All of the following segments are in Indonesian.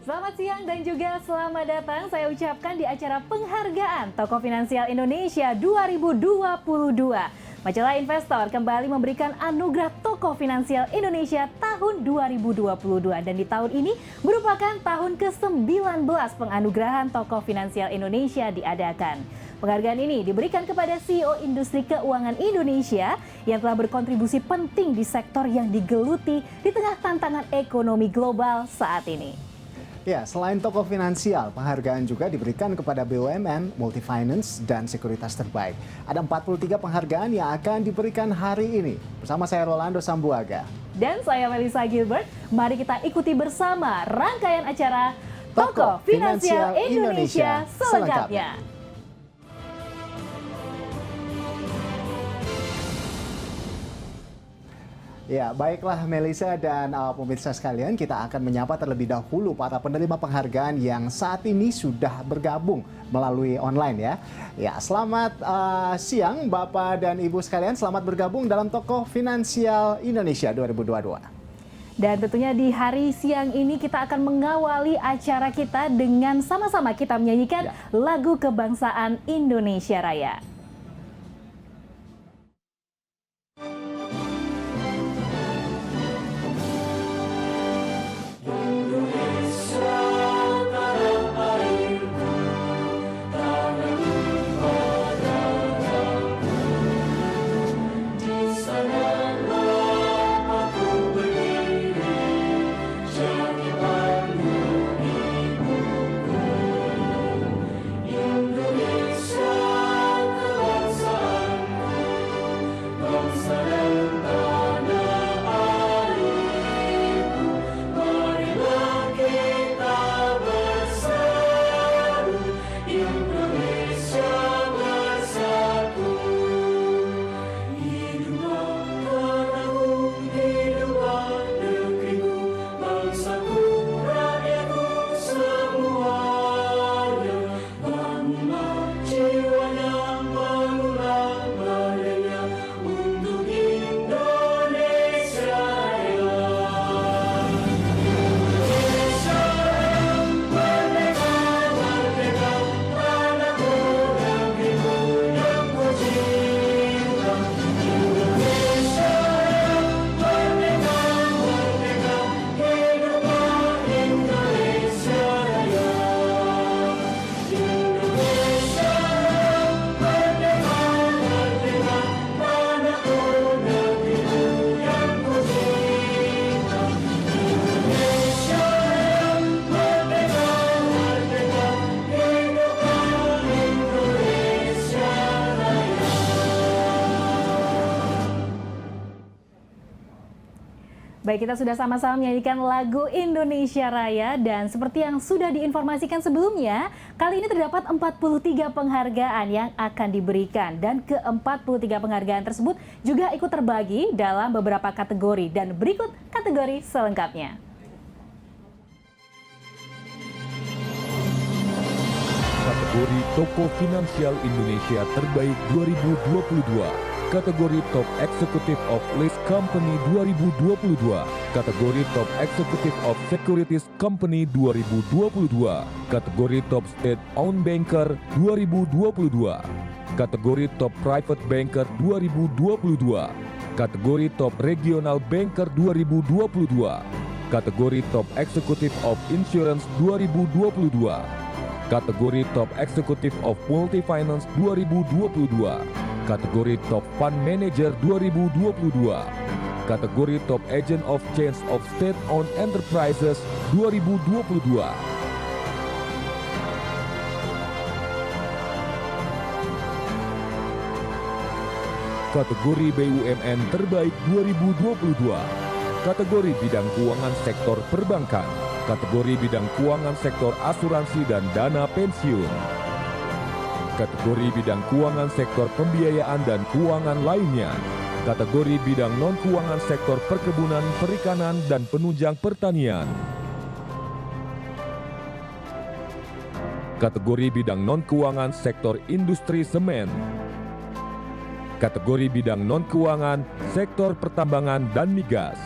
Selamat siang dan juga selamat datang saya ucapkan di acara penghargaan Tokoh Finansial Indonesia 2022. Majalah Investor kembali memberikan anugerah Tokoh Finansial Indonesia tahun 2022 dan di tahun ini merupakan tahun ke-19 penganugerahan Tokoh Finansial Indonesia diadakan. Penghargaan ini diberikan kepada CEO Industri Keuangan Indonesia yang telah berkontribusi penting di sektor yang digeluti di tengah tantangan ekonomi global saat ini. Ya, selain tokoh finansial, penghargaan juga diberikan kepada BUMN, multifinance, dan sekuritas terbaik. Ada 43 penghargaan yang akan diberikan hari ini. Bersama saya Rolando Sambuaga. Dan saya Melissa Gilbert. Mari kita ikuti bersama rangkaian acara Tokoh Finansial Indonesia selengkapnya. Ya, baiklah Melissa dan pemirsa sekalian, kita akan menyapa terlebih dahulu para penerima penghargaan yang saat ini sudah bergabung melalui online ya. Ya, selamat siang Bapak dan Ibu sekalian, selamat bergabung dalam Tokoh Finansial Indonesia 2022. Dan tentunya di hari siang ini kita akan mengawali acara kita dengan sama-sama kita menyanyikan lagu kebangsaan Indonesia Raya. Baik, kita sudah sama-sama menyanyikan lagu Indonesia Raya dan seperti yang sudah diinformasikan sebelumnya, kali ini terdapat 43 penghargaan yang akan diberikan dan ke-43 penghargaan tersebut juga ikut terbagi dalam beberapa kategori dan berikut kategori selengkapnya. Kategori Tokoh Finansial Indonesia Terbaik 2022. Kategori Top Executive of Lease Company 2022, kategori Top Executive of Securities Company 2022, kategori Top State Owned Banker 2022, kategori Top Private Banker 2022, kategori Top Regional Banker 2022, kategori Top Executive of Insurance 2022, kategori Top Executive of Multifinance 2022, kategori Top Fund Manager 2022, kategori Top Agent of Change of State-Owned Enterprises 2022. Kategori BUMN Terbaik 2022, kategori Bidang Keuangan Sektor Perbankan, kategori Bidang Keuangan Sektor Asuransi dan Dana Pensiun, kategori Bidang Keuangan Sektor Pembiayaan dan Keuangan lainnya, kategori Bidang Non-Keuangan Sektor Perkebunan, Perikanan, dan Penunjang Pertanian, kategori Bidang Non-Keuangan Sektor Industri Semen, kategori Bidang Non-Keuangan Sektor Pertambangan dan Migas,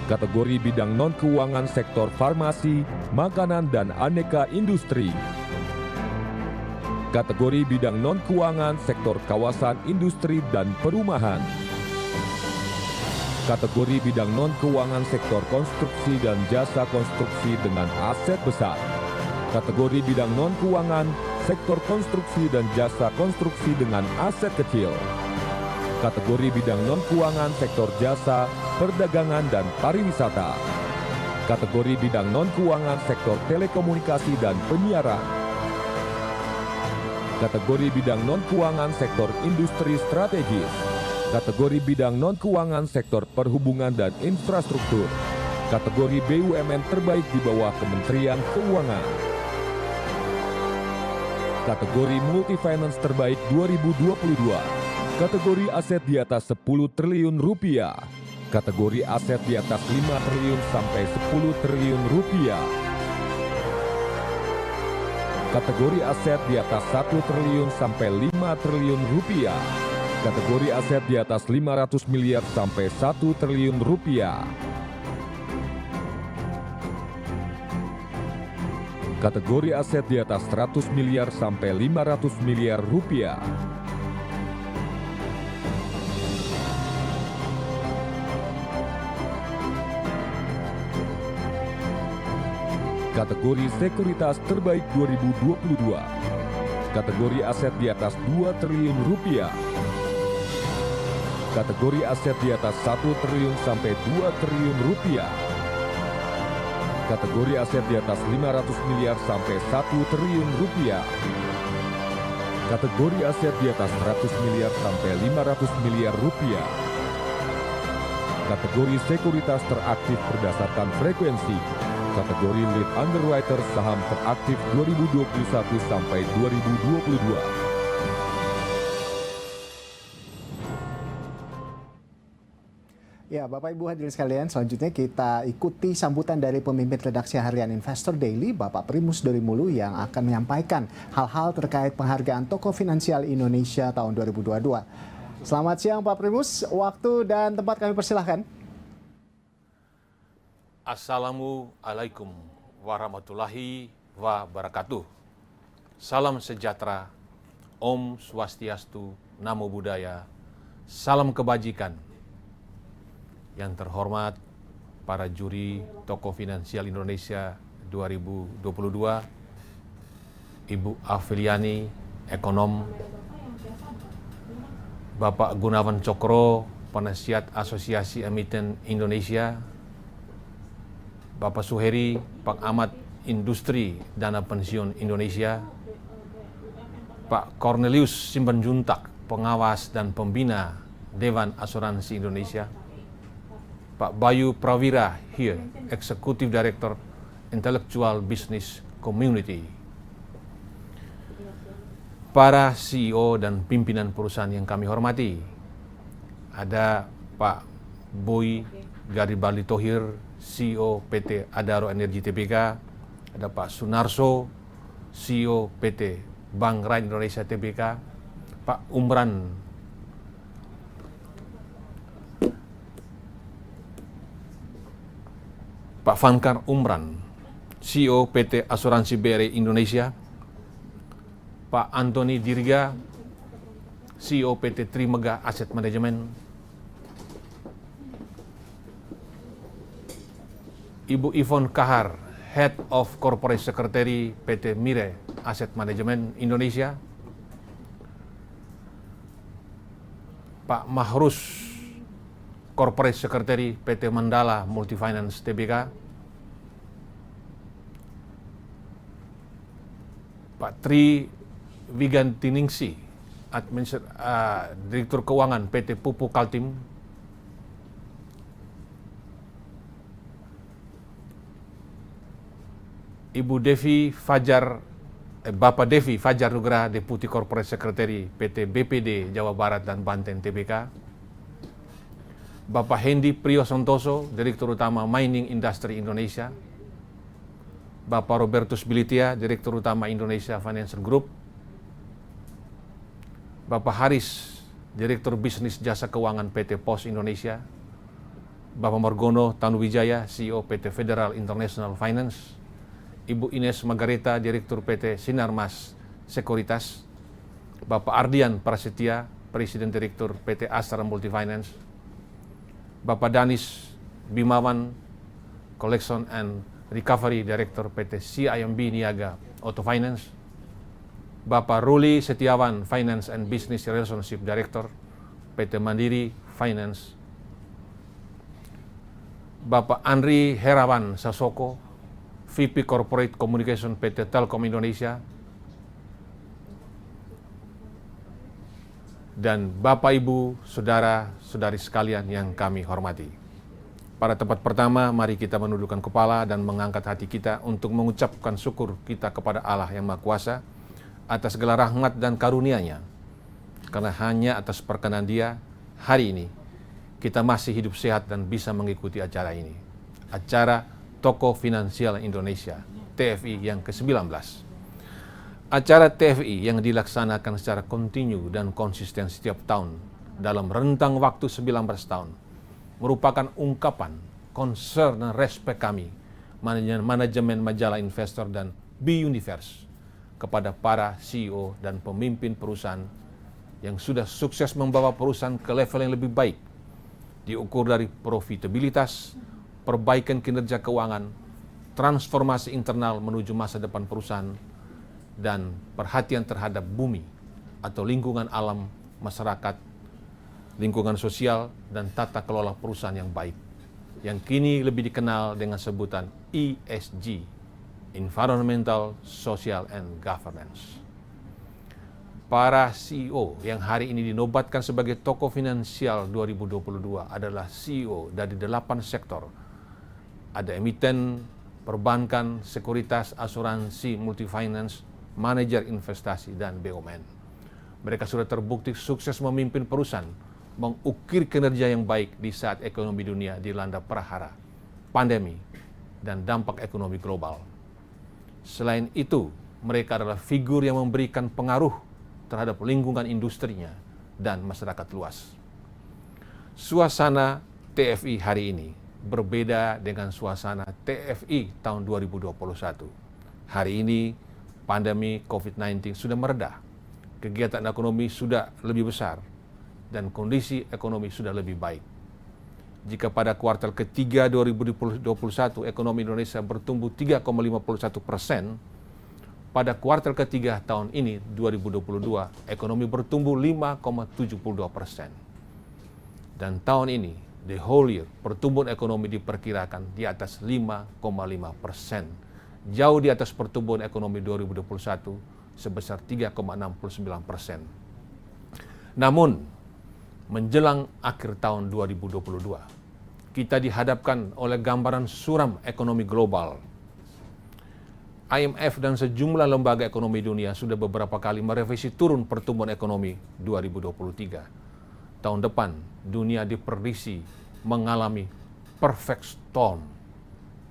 Kategori bidang non-keuangan sektor farmasi, makanan, dan aneka industri. Kategori bidang non-keuangan sektor kawasan industri dan perumahan. Kategori bidang non-keuangan sektor konstruksi dan jasa konstruksi dengan aset besar. Kategori bidang non-keuangan sektor konstruksi dan jasa konstruksi dengan aset kecil. Kategori bidang non-keuangan sektor jasa, perdagangan, dan pariwisata. Kategori bidang non-keuangan sektor telekomunikasi dan penyiaran. Kategori bidang non-keuangan sektor industri strategis. Kategori bidang non-keuangan sektor perhubungan dan infrastruktur. Kategori BUMN terbaik di bawah Kementerian Keuangan. Kategori multi-finance terbaik 2022. Kategori aset di atas 10 triliun rupiah. Kategori aset di atas 5 triliun sampai 10 triliun rupiah. Kategori aset di atas 1 triliun sampai 5 triliun rupiah. Kategori aset di atas 500 miliar sampai 1 triliun rupiah. Kategori aset di atas 100 miliar sampai 500 miliar rupiah. Kategori sekuritas terbaik 2022. Kategori aset di atas 2 triliun rupiah. Kategori aset di atas 1 triliun sampai 2 triliun rupiah. Kategori aset di atas 500 miliar sampai 1 triliun rupiah. Kategori aset di atas 100 miliar sampai 500 miliar rupiah. Kategori sekuritas teraktif berdasarkan frekuensi. Kategori lead underwriter saham teraktif 2021 sampai 2022. Ya, Bapak Ibu hadirin sekalian, selanjutnya kita ikuti sambutan dari pemimpin redaksi harian Investor Daily, Bapak Primus Dorimulu, yang akan menyampaikan hal-hal terkait penghargaan Tokoh Finansial Indonesia tahun 2022. Selamat siang Pak Primus, waktu dan tempat kami persilahkan. Assalamualaikum warahmatullahi wabarakatuh. Salam sejahtera, Om Swastiastu, Namo Buddhaya, salam kebajikan. Yang terhormat para juri Tokoh Finansial Indonesia 2022, Ibu Afiliani, ekonom, Bapak Gunawan Cokro, penasihat Asosiasi Emiten Indonesia, Bapak Suheri, Pengamat Industri Dana Pensiun Indonesia, Pak Cornelius Simbanjuntak, Pengawas dan Pembina Dewan Asuransi Indonesia, Pak Bayu Prawira here, Executive Director Intellectual Business Community, para CEO dan pimpinan perusahaan yang kami hormati, ada Pak Boy Garibaldi Thohir, CEO PT Adaro Energi Tbk, ada Pak Sunarso, CEO PT Bank Rakyat Indonesia Tbk, Pak Umran, Pak Fankar Umran, CEO PT Asuransi BRI Indonesia, Pak Antoni Dirga, CEO PT Trimega Asset Management, Ibu Yvonne Kahar, Head of Corporate Secretary PT Mire Asset Management Indonesia, Pak Mahrus, Corporate Secretary PT Mandala Multifinance Tbk, Pak Tri Wigantiningsi, Direktur Keuangan PT Pupuk Kaltim, Ibu Devi Fajar, Bapak Devi Fajar Nugraha, Deputi Corporate Secretary PT BPD Jawa Barat dan Banten Tbk, Bapak Hendi Priyo Santoso, Direktur Utama Mining Industry Indonesia, Bapak Robertus Bilitia, Direktur Utama Indonesia Financial Group, Bapak Haris, Direktur Bisnis Jasa Keuangan PT Pos Indonesia, Bapak Margono Tanuwijaya, CEO PT Federal International Finance, Ibu Ines Margareta, Direktur PT Sinarmas Sekuritas, Bapak Ardian Prasetya, Presiden Direktur PT Astra Multifinance, Bapak Danis Bimawan, Collection and Recovery Director PT CIMB Niaga Auto Finance, Bapak Ruli Setiawan, Finance and Business Relationship Director PT Mandiri Finance, Bapak Andri Herawan Sasoko, VP Corporate Communication PT Telkom Indonesia, dan Bapak Ibu, Saudara-saudari sekalian yang kami hormati. Pada tempat pertama, mari kita menundukkan kepala dan mengangkat hati kita untuk mengucapkan syukur kita kepada Allah yang Maha Kuasa atas segala rahmat dan karunia-Nya. Karena hanya atas perkenan Dia, hari ini kita masih hidup sehat dan bisa mengikuti acara ini. Acara Toko Finansial Indonesia, TFI yang ke-19. Acara TFI yang dilaksanakan secara kontinu dan konsisten setiap tahun dalam rentang waktu 19 tahun merupakan ungkapan concern dan respek kami, manajemen majalah investor dan B-Universe, kepada para CEO dan pemimpin perusahaan yang sudah sukses membawa perusahaan ke level yang lebih baik, diukur dari profitabilitas, perbaikan kinerja keuangan, transformasi internal menuju masa depan perusahaan, dan perhatian terhadap bumi atau lingkungan alam, masyarakat, lingkungan sosial, dan tata kelola perusahaan yang baik, yang kini lebih dikenal dengan sebutan ESG, Environmental, Social, and Governance. Para CEO yang hari ini dinobatkan sebagai Toko Finansial 2022 adalah CEO dari 8 sektor. Ada emiten, perbankan, sekuritas, asuransi, multifinance, manajer investasi, dan BUMN. Mereka sudah terbukti sukses memimpin perusahaan, mengukir kinerja yang baik di saat ekonomi dunia dilanda prahara, pandemi, dan dampak ekonomi global. Selain itu, mereka adalah figur yang memberikan pengaruh terhadap lingkungan industrinya dan masyarakat luas. Suasana TFI hari ini berbeda dengan suasana TFI tahun 2021. Hari ini, pandemi COVID-19 sudah mereda, kegiatan ekonomi sudah lebih besar, dan kondisi ekonomi sudah lebih baik. Jika pada kuartal ketiga 2021 ekonomi Indonesia bertumbuh 3,51%, pada kuartal ketiga tahun ini 2022 ekonomi bertumbuh 5,72%. Dan tahun ini, the whole year, pertumbuhan ekonomi diperkirakan di atas 5,5%, jauh di atas pertumbuhan ekonomi 2021 sebesar 3,69%. Namun, menjelang akhir tahun 2022, kita dihadapkan oleh gambaran suram ekonomi global. IMF dan sejumlah lembaga ekonomi dunia sudah beberapa kali merevisi turun pertumbuhan ekonomi 2023. Tahun depan, dunia diprediksi mengalami perfect storm,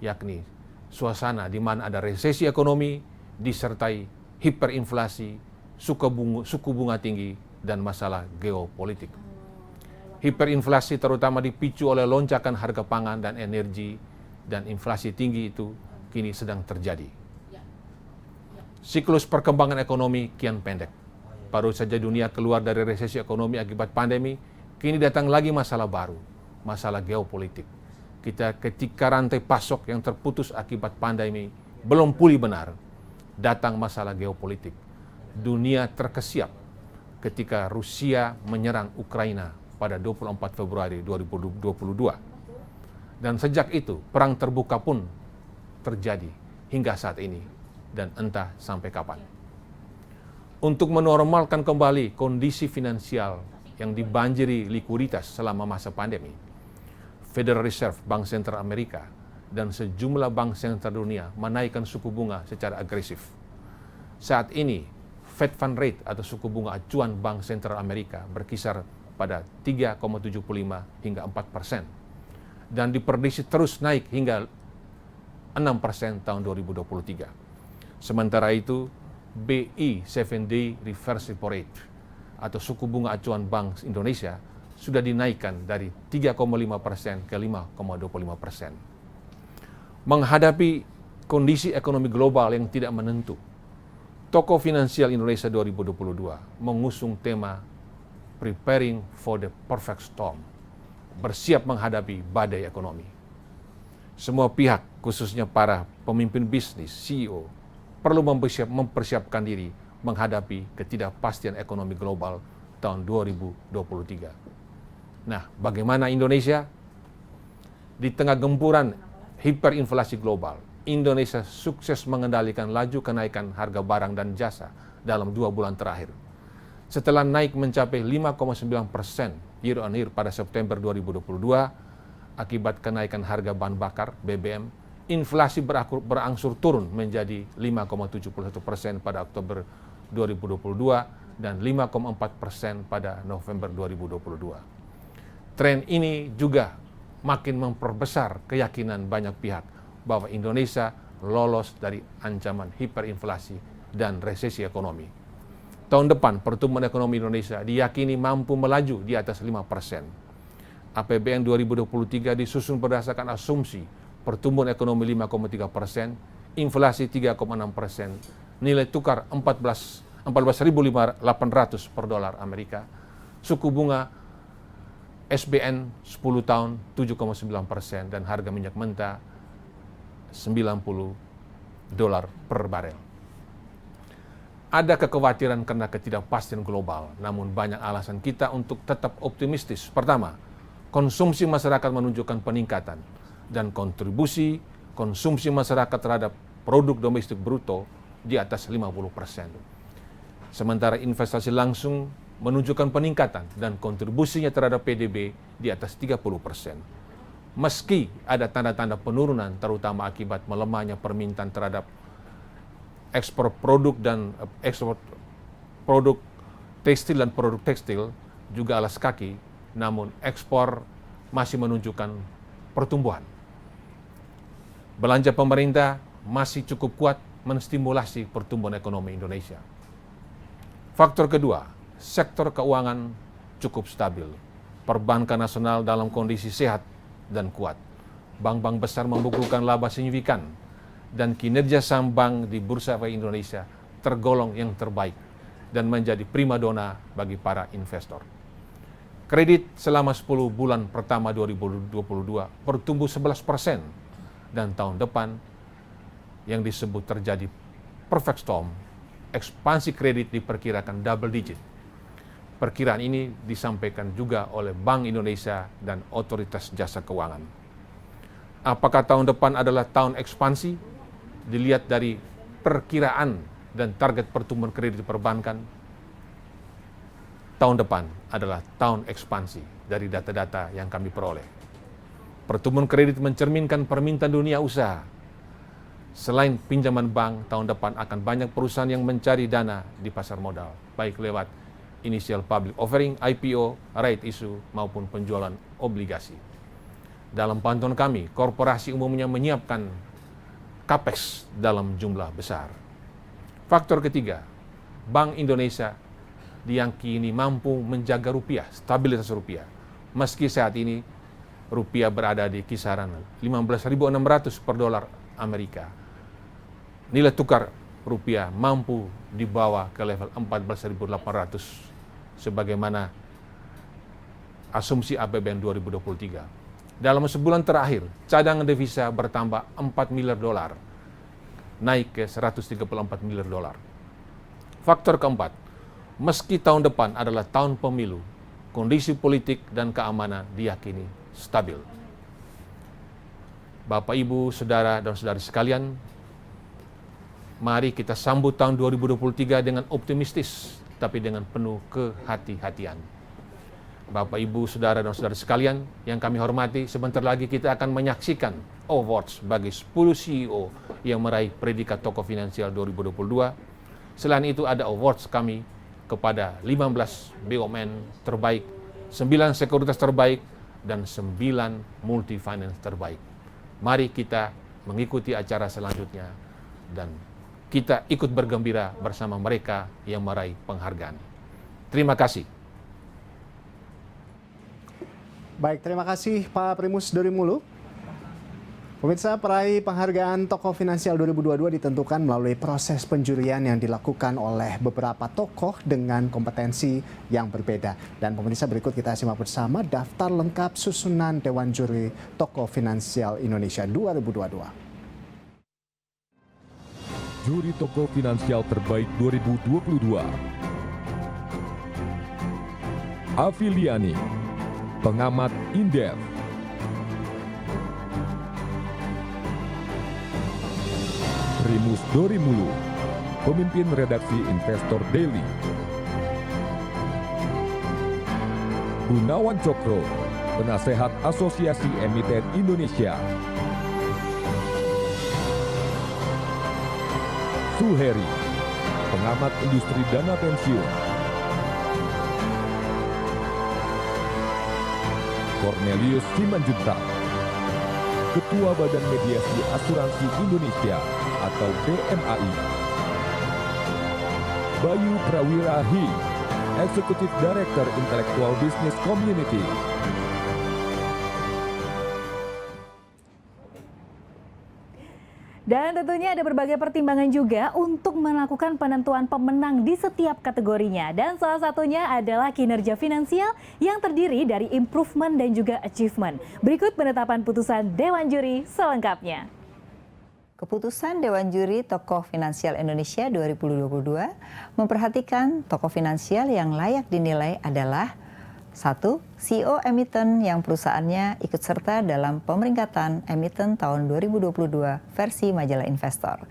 yakni suasana di mana ada resesi ekonomi disertai hiperinflasi, suku bunga tinggi, dan masalah geopolitik. Hiperinflasi terutama dipicu oleh lonjakan harga pangan dan energi, dan inflasi tinggi itu kini sedang terjadi. Siklus perkembangan ekonomi kian pendek. Baru saja dunia keluar dari resesi ekonomi akibat pandemi, kini datang lagi masalah baru, masalah geopolitik. Ketika rantai pasok yang terputus akibat pandemi belum pulih benar, datang masalah geopolitik. Dunia terkesiap ketika Rusia menyerang Ukraina pada 24 Februari 2022. Dan sejak itu, perang terbuka pun terjadi hingga saat ini, dan entah sampai kapan. Untuk menormalkan kembali kondisi finansial yang dibanjiri likuiditas selama masa pandemi, Federal Reserve, Bank Sentral Amerika, dan sejumlah bank sentral dunia menaikkan suku bunga secara agresif. Saat ini, Fed Fund Rate atau suku bunga acuan Bank Sentral Amerika berkisar pada 3,75 hingga 4%, dan diprediksi terus naik hingga 6% tahun 2023. Sementara itu, BI 7-day reverse repo rate atau suku bunga acuan Bank Indonesia sudah dinaikkan dari 3,5% ke 5,25%. Menghadapi kondisi ekonomi global yang tidak menentu, Toko Finansial Indonesia 2022 mengusung tema Preparing for the Perfect Storm, bersiap menghadapi badai ekonomi. Semua pihak, khususnya para pemimpin bisnis, CEO, perlu mempersiapkan diri menghadapi ketidakpastian ekonomi global tahun 2023. Nah, bagaimana Indonesia? Di tengah gempuran hiperinflasi global, Indonesia sukses mengendalikan laju kenaikan harga barang dan jasa dalam 2 bulan terakhir. Setelah naik mencapai 5,9% year on year pada September 2022, akibat kenaikan harga bahan bakar BBM, inflasi berangsur turun menjadi 5,71% pada Oktober 2022 dan 5,4% pada November 2022. Tren ini juga makin memperbesar keyakinan banyak pihak bahwa Indonesia lolos dari ancaman hiperinflasi dan resesi ekonomi. Tahun depan pertumbuhan ekonomi Indonesia diyakini mampu melaju di atas 5%. APBN 2023 disusun berdasarkan asumsi pertumbuhan ekonomi 5,3%, inflasi 3,6%, nilai tukar 14.800 per dolar Amerika, suku bunga SBN 10 tahun 7,9% dan harga minyak mentah $90 per barel. Ada kekhawatiran karena ketidakpastian global, namun banyak alasan kita untuk tetap optimistis. Pertama, konsumsi masyarakat menunjukkan peningkatan dan kontribusi konsumsi masyarakat terhadap produk domestik bruto di atas 50%. Sementara investasi langsung menunjukkan peningkatan dan kontribusinya terhadap PDB di atas 30%. Meski ada tanda-tanda penurunan terutama akibat melemahnya permintaan terhadap ekspor produk dan ekspor produk tekstil dan produk tekstil juga alas kaki, namun ekspor masih menunjukkan pertumbuhan. Belanja pemerintah masih cukup kuat menstimulasi pertumbuhan ekonomi Indonesia. Faktor kedua, sektor keuangan cukup stabil. Perbankan nasional dalam kondisi sehat dan kuat. Bank-bank besar membukukan laba signifikan dan kinerja saham bank di Bursa Efek Indonesia tergolong yang terbaik dan menjadi primadona bagi para investor. Kredit selama 10 bulan pertama 2022 bertumbuh 11% dan tahun depan yang disebut terjadi perfect storm, ekspansi kredit diperkirakan double digit. Perkiraan ini disampaikan juga oleh Bank Indonesia dan Otoritas Jasa Keuangan. Apakah tahun depan adalah tahun ekspansi? Dilihat dari perkiraan dan target pertumbuhan kredit perbankan, tahun depan adalah tahun ekspansi dari data-data yang kami peroleh. Pertumbuhan kredit mencerminkan permintaan dunia usaha. Selain pinjaman bank, tahun depan akan banyak perusahaan yang mencari dana di pasar modal, baik lewat initial public offering, IPO, right issue, maupun penjualan obligasi. Dalam pantauan kami, korporasi umumnya menyiapkan Capex dalam jumlah besar. Faktor ketiga, Bank Indonesia diyakini mampu menjaga rupiah, stabilitas rupiah. Meski saat ini rupiah berada di kisaran 15.600 per dolar Amerika, nilai tukar rupiah mampu dibawa ke level 14.800 sebagaimana asumsi APBN 2023. Dalam sebulan terakhir, cadangan devisa bertambah 4 miliar dolar, naik ke 134 miliar dolar. Faktor keempat, meski tahun depan adalah tahun pemilu, kondisi politik dan keamanan diyakini stabil. Bapak, Ibu, Saudara, dan Saudari sekalian, mari kita sambut tahun 2023 dengan optimistis, tapi dengan penuh kehati-hatian. Bapak, Ibu, Saudara, dan Saudari sekalian yang kami hormati, sebentar lagi kita akan menyaksikan awards bagi 10 CEO yang meraih predikat Tokoh Finansial 2022. Selain itu ada awards kami kepada 15 BUMN terbaik, 9 sekuritas terbaik, dan 9 multi finance terbaik. Mari kita mengikuti acara selanjutnya dan kita ikut bergembira bersama mereka yang meraih penghargaan. Terima kasih. Baik, terima kasih Pak Primus Dorimulu. Pemirsa, peraih penghargaan Tokoh Finansial 2022 ditentukan melalui proses penjurian yang dilakukan oleh beberapa tokoh dengan kompetensi yang berbeda. Dan pemirsa, berikut kita simak bersama daftar lengkap susunan Dewan Juri Tokoh Finansial Indonesia 2022. Juri Tokoh Finansial Terbaik 2022. Afiliani, pengamat Indef. Primus Dorimulu, pemimpin redaksi Investor Daily. Gunawan Cokro, penasehat Asosiasi Emiten Indonesia. Suheri, pengamat industri dana pensiun. Cornelius Simanjuntak, Ketua Badan Mediasi Asuransi Indonesia atau BMAI. Bayu Prawirahi, Eksekutif Director Intellectual Business Community. Dan tentunya ada berbagai pertimbangan juga untuk melakukan penentuan pemenang di setiap kategorinya. Dan salah satunya adalah kinerja finansial yang terdiri dari improvement dan juga achievement. Berikut penetapan putusan Dewan Juri selengkapnya. Keputusan Dewan Juri Tokoh Finansial Indonesia 2022 memperhatikan tokoh finansial yang layak dinilai adalah 1. CEO emiten yang perusahaannya ikut serta dalam pemeringkatan emiten tahun 2022 versi majalah Investor.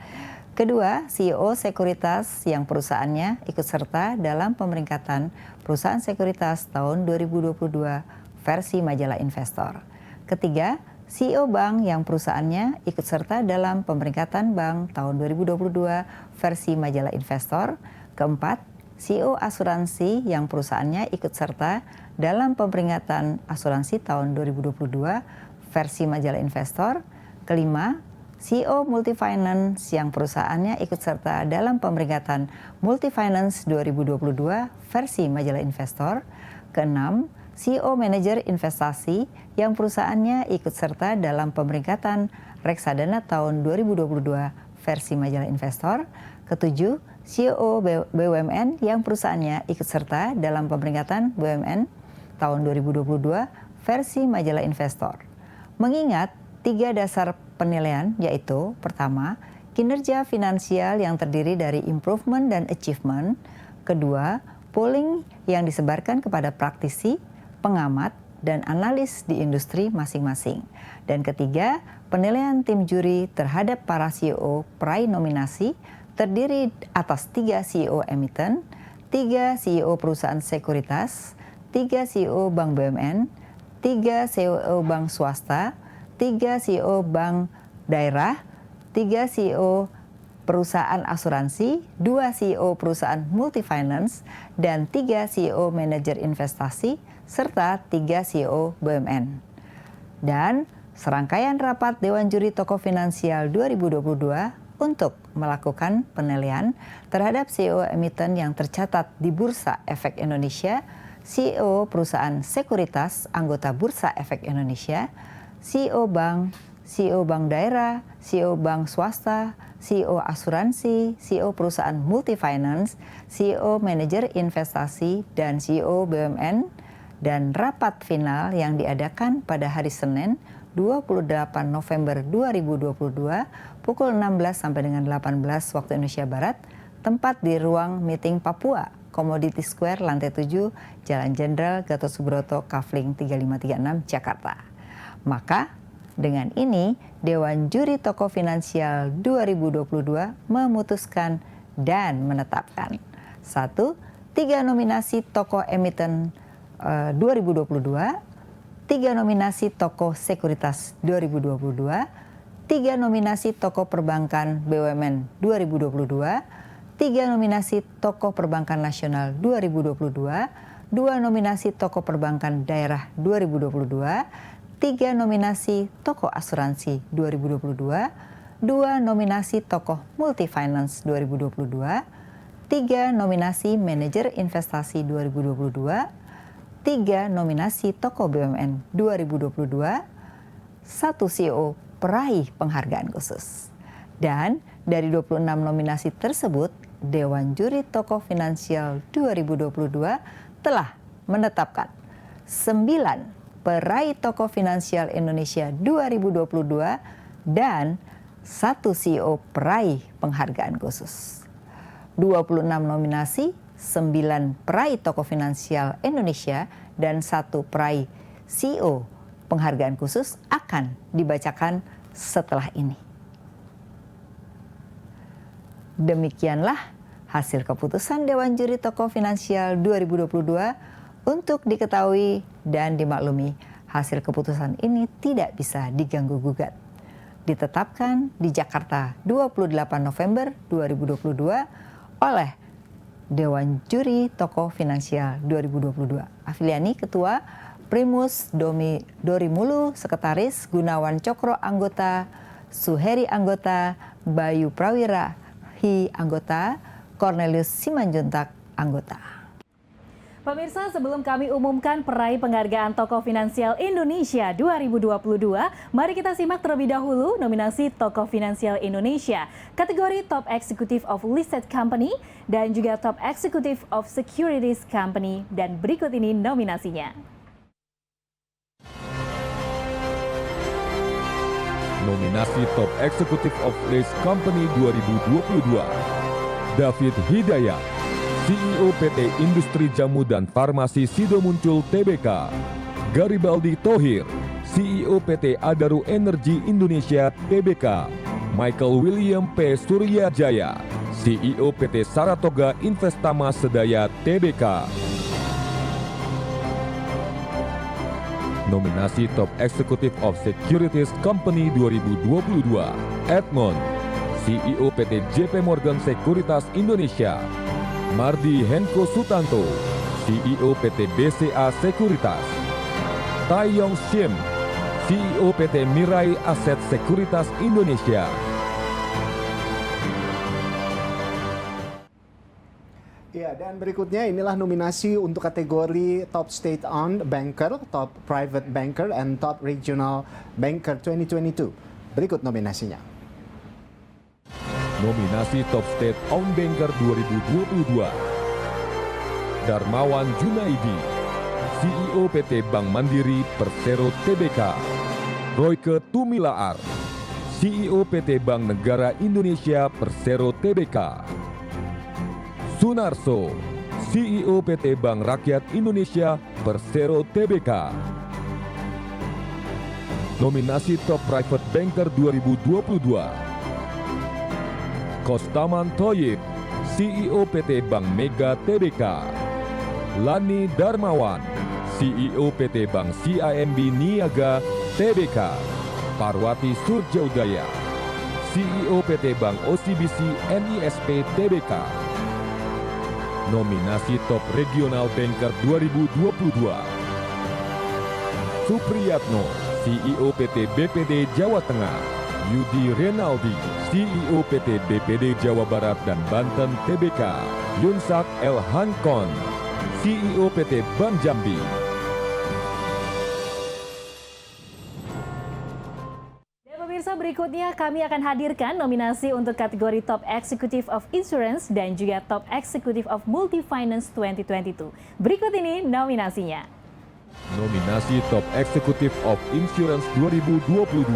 Kedua, CEO sekuritas yang perusahaannya ikut serta dalam pemeringkatan perusahaan sekuritas tahun 2022 versi majalah Investor. Ketiga, CEO bank yang perusahaannya ikut serta dalam pemeringkatan bank tahun 2022 versi majalah Investor. Keempat, CEO asuransi yang perusahaannya ikut serta dalam pemeringkatan asuransi tahun 2022 versi majalah Investor. Kelima, CEO Multifinance yang perusahaannya ikut serta dalam pemeringkatan Multifinance 2022 versi majalah Investor. Keenam, CEO Manajer Investasi yang perusahaannya ikut serta dalam pemeringkatan Reksadana tahun 2022 versi majalah Investor. Ketujuh, CEO BUMN yang perusahaannya ikut serta dalam pemeringkatan BUMN tahun 2022 versi majalah Investor. Mengingat 3 dasar penilaian yaitu pertama, kinerja finansial yang terdiri dari improvement dan achievement. Kedua, polling yang disebarkan kepada praktisi, pengamat, dan analis di industri masing-masing. Dan ketiga, penilaian tim juri terhadap para CEO peraih nominasi terdiri atas 3 CEO emiten, 3 CEO perusahaan sekuritas, 3 CEO bank BUMN, 3 CEO bank swasta, 3 CEO bank daerah, 3 CEO perusahaan asuransi, 2 CEO perusahaan multifinance, dan 3 CEO manajer investasi, serta 3 CEO BUMN. Dan serangkaian rapat Dewan Juri Tokoh Finansial 2022 untuk melakukan penilaian terhadap CEO emiten yang tercatat di Bursa Efek Indonesia, CEO perusahaan sekuritas anggota Bursa Efek Indonesia, CEO bank daerah, CEO bank swasta, CEO asuransi, CEO perusahaan multifinance, CEO manajer investasi, dan CEO BUMN, dan rapat final yang diadakan pada hari Senin 28 November 2022 pukul 16 sampai dengan 18 waktu Indonesia Barat, tempat di ruang meeting Papua, Commodity Square, lantai 7, Jalan Jenderal Gatot Subroto, Kafling 3536, Jakarta. Maka, dengan ini, Dewan Juri Tokoh Finansial 2022 memutuskan dan menetapkan 1. 3 nominasi tokoh emiten 2022, 3 nominasi tokoh sekuritas 2022, 3 nominasi tokoh perbankan BUMN 2022, 3 nominasi tokoh perbankan nasional 2022, 2 nominasi tokoh perbankan daerah 2022, 3 nominasi tokoh asuransi 2022, 2 nominasi tokoh multifinance 2022, 3 nominasi manajer investasi 2022, 3 nominasi Tokoh BUMN 2022, 1 CEO peraih penghargaan khusus. Dan dari 26 nominasi tersebut, Dewan Juri Tokoh Finansial 2022 telah menetapkan 9 peraih Tokoh Finansial Indonesia 2022 dan 1 CEO peraih penghargaan khusus. 26 nominasi, 9 peraih Tokoh Finansial Indonesia dan 1 peraih CEO penghargaan khusus akan dibacakan setelah ini. Demikianlah hasil keputusan Dewan Juri Tokoh Finansial 2022. Untuk diketahui dan dimaklumi, hasil keputusan ini tidak bisa diganggu-gugat. Ditetapkan di Jakarta 28 November 2022 oleh Dewan Juri Tokoh Finansial 2022. Afiliani Ketua, Primus Dorimulu Sekretaris, Gunawan Cokro anggota, Suheri anggota, Bayu Prawirahi anggota, Cornelius Simanjuntak anggota. Pemirsa, sebelum kami umumkan peraih penghargaan Tokoh Finansial Indonesia 2022, mari kita simak terlebih dahulu nominasi Tokoh Finansial Indonesia, kategori Top Executive of Listed Company, dan juga Top Executive of Securities Company, dan berikut ini nominasinya. Nominasi Top Executive of Listed Company 2022, David Hidayat, CEO PT Industri Jamu dan Farmasi Sido Muncul Tbk. Garibaldi Thohir, CEO PT Adaru Energi Indonesia Tbk. Michael William P. Suryajaya, CEO PT Saratoga Investama Sedaya Tbk. Nominasi Top Executive of Securities Company 2022, Edmond, CEO PT JP Morgan Sekuritas Indonesia. Mardi Henko Sutanto, CEO PT BCA Sekuritas. Taeyong Shim, CEO PT Mirai Aset Sekuritas Indonesia. Ya, dan berikutnya inilah nominasi untuk kategori Top State-Owned Banker, Top Private Banker, and Top Regional Banker 2022. Berikut nominasinya. Nominasi Top State-Owned Banker 2022, Darmawan Junaidi, CEO PT Bank Mandiri Persero Tbk. Royke Tumilaar, CEO PT Bank Negara Indonesia Persero Tbk. Sunarso, CEO PT Bank Rakyat Indonesia Persero Tbk. Nominasi Top Private Banker 2022, Kostaman Thoyib, CEO PT Bank Mega Tbk. Lani Darmawan, CEO PT Bank CIMB Niaga Tbk. Parwati Surjaudaya, CEO PT Bank OCBC NISP Tbk. Nominasi Top Regional Banker 2022, Supriyatno, CEO PT BPD Jawa Tengah. Yudi Renaldi, CEO PT BPD Jawa Barat dan Banten Tbk. Yunsak El Hankon, CEO PT Bank Jambi. Dan pemirsa, berikutnya kami akan hadirkan nominasi untuk kategori Top Executive of Insurance dan juga Top Executive of Multi-Finance 2022. Berikut ini nominasinya. Nominasi Top Executive of Insurance 2022,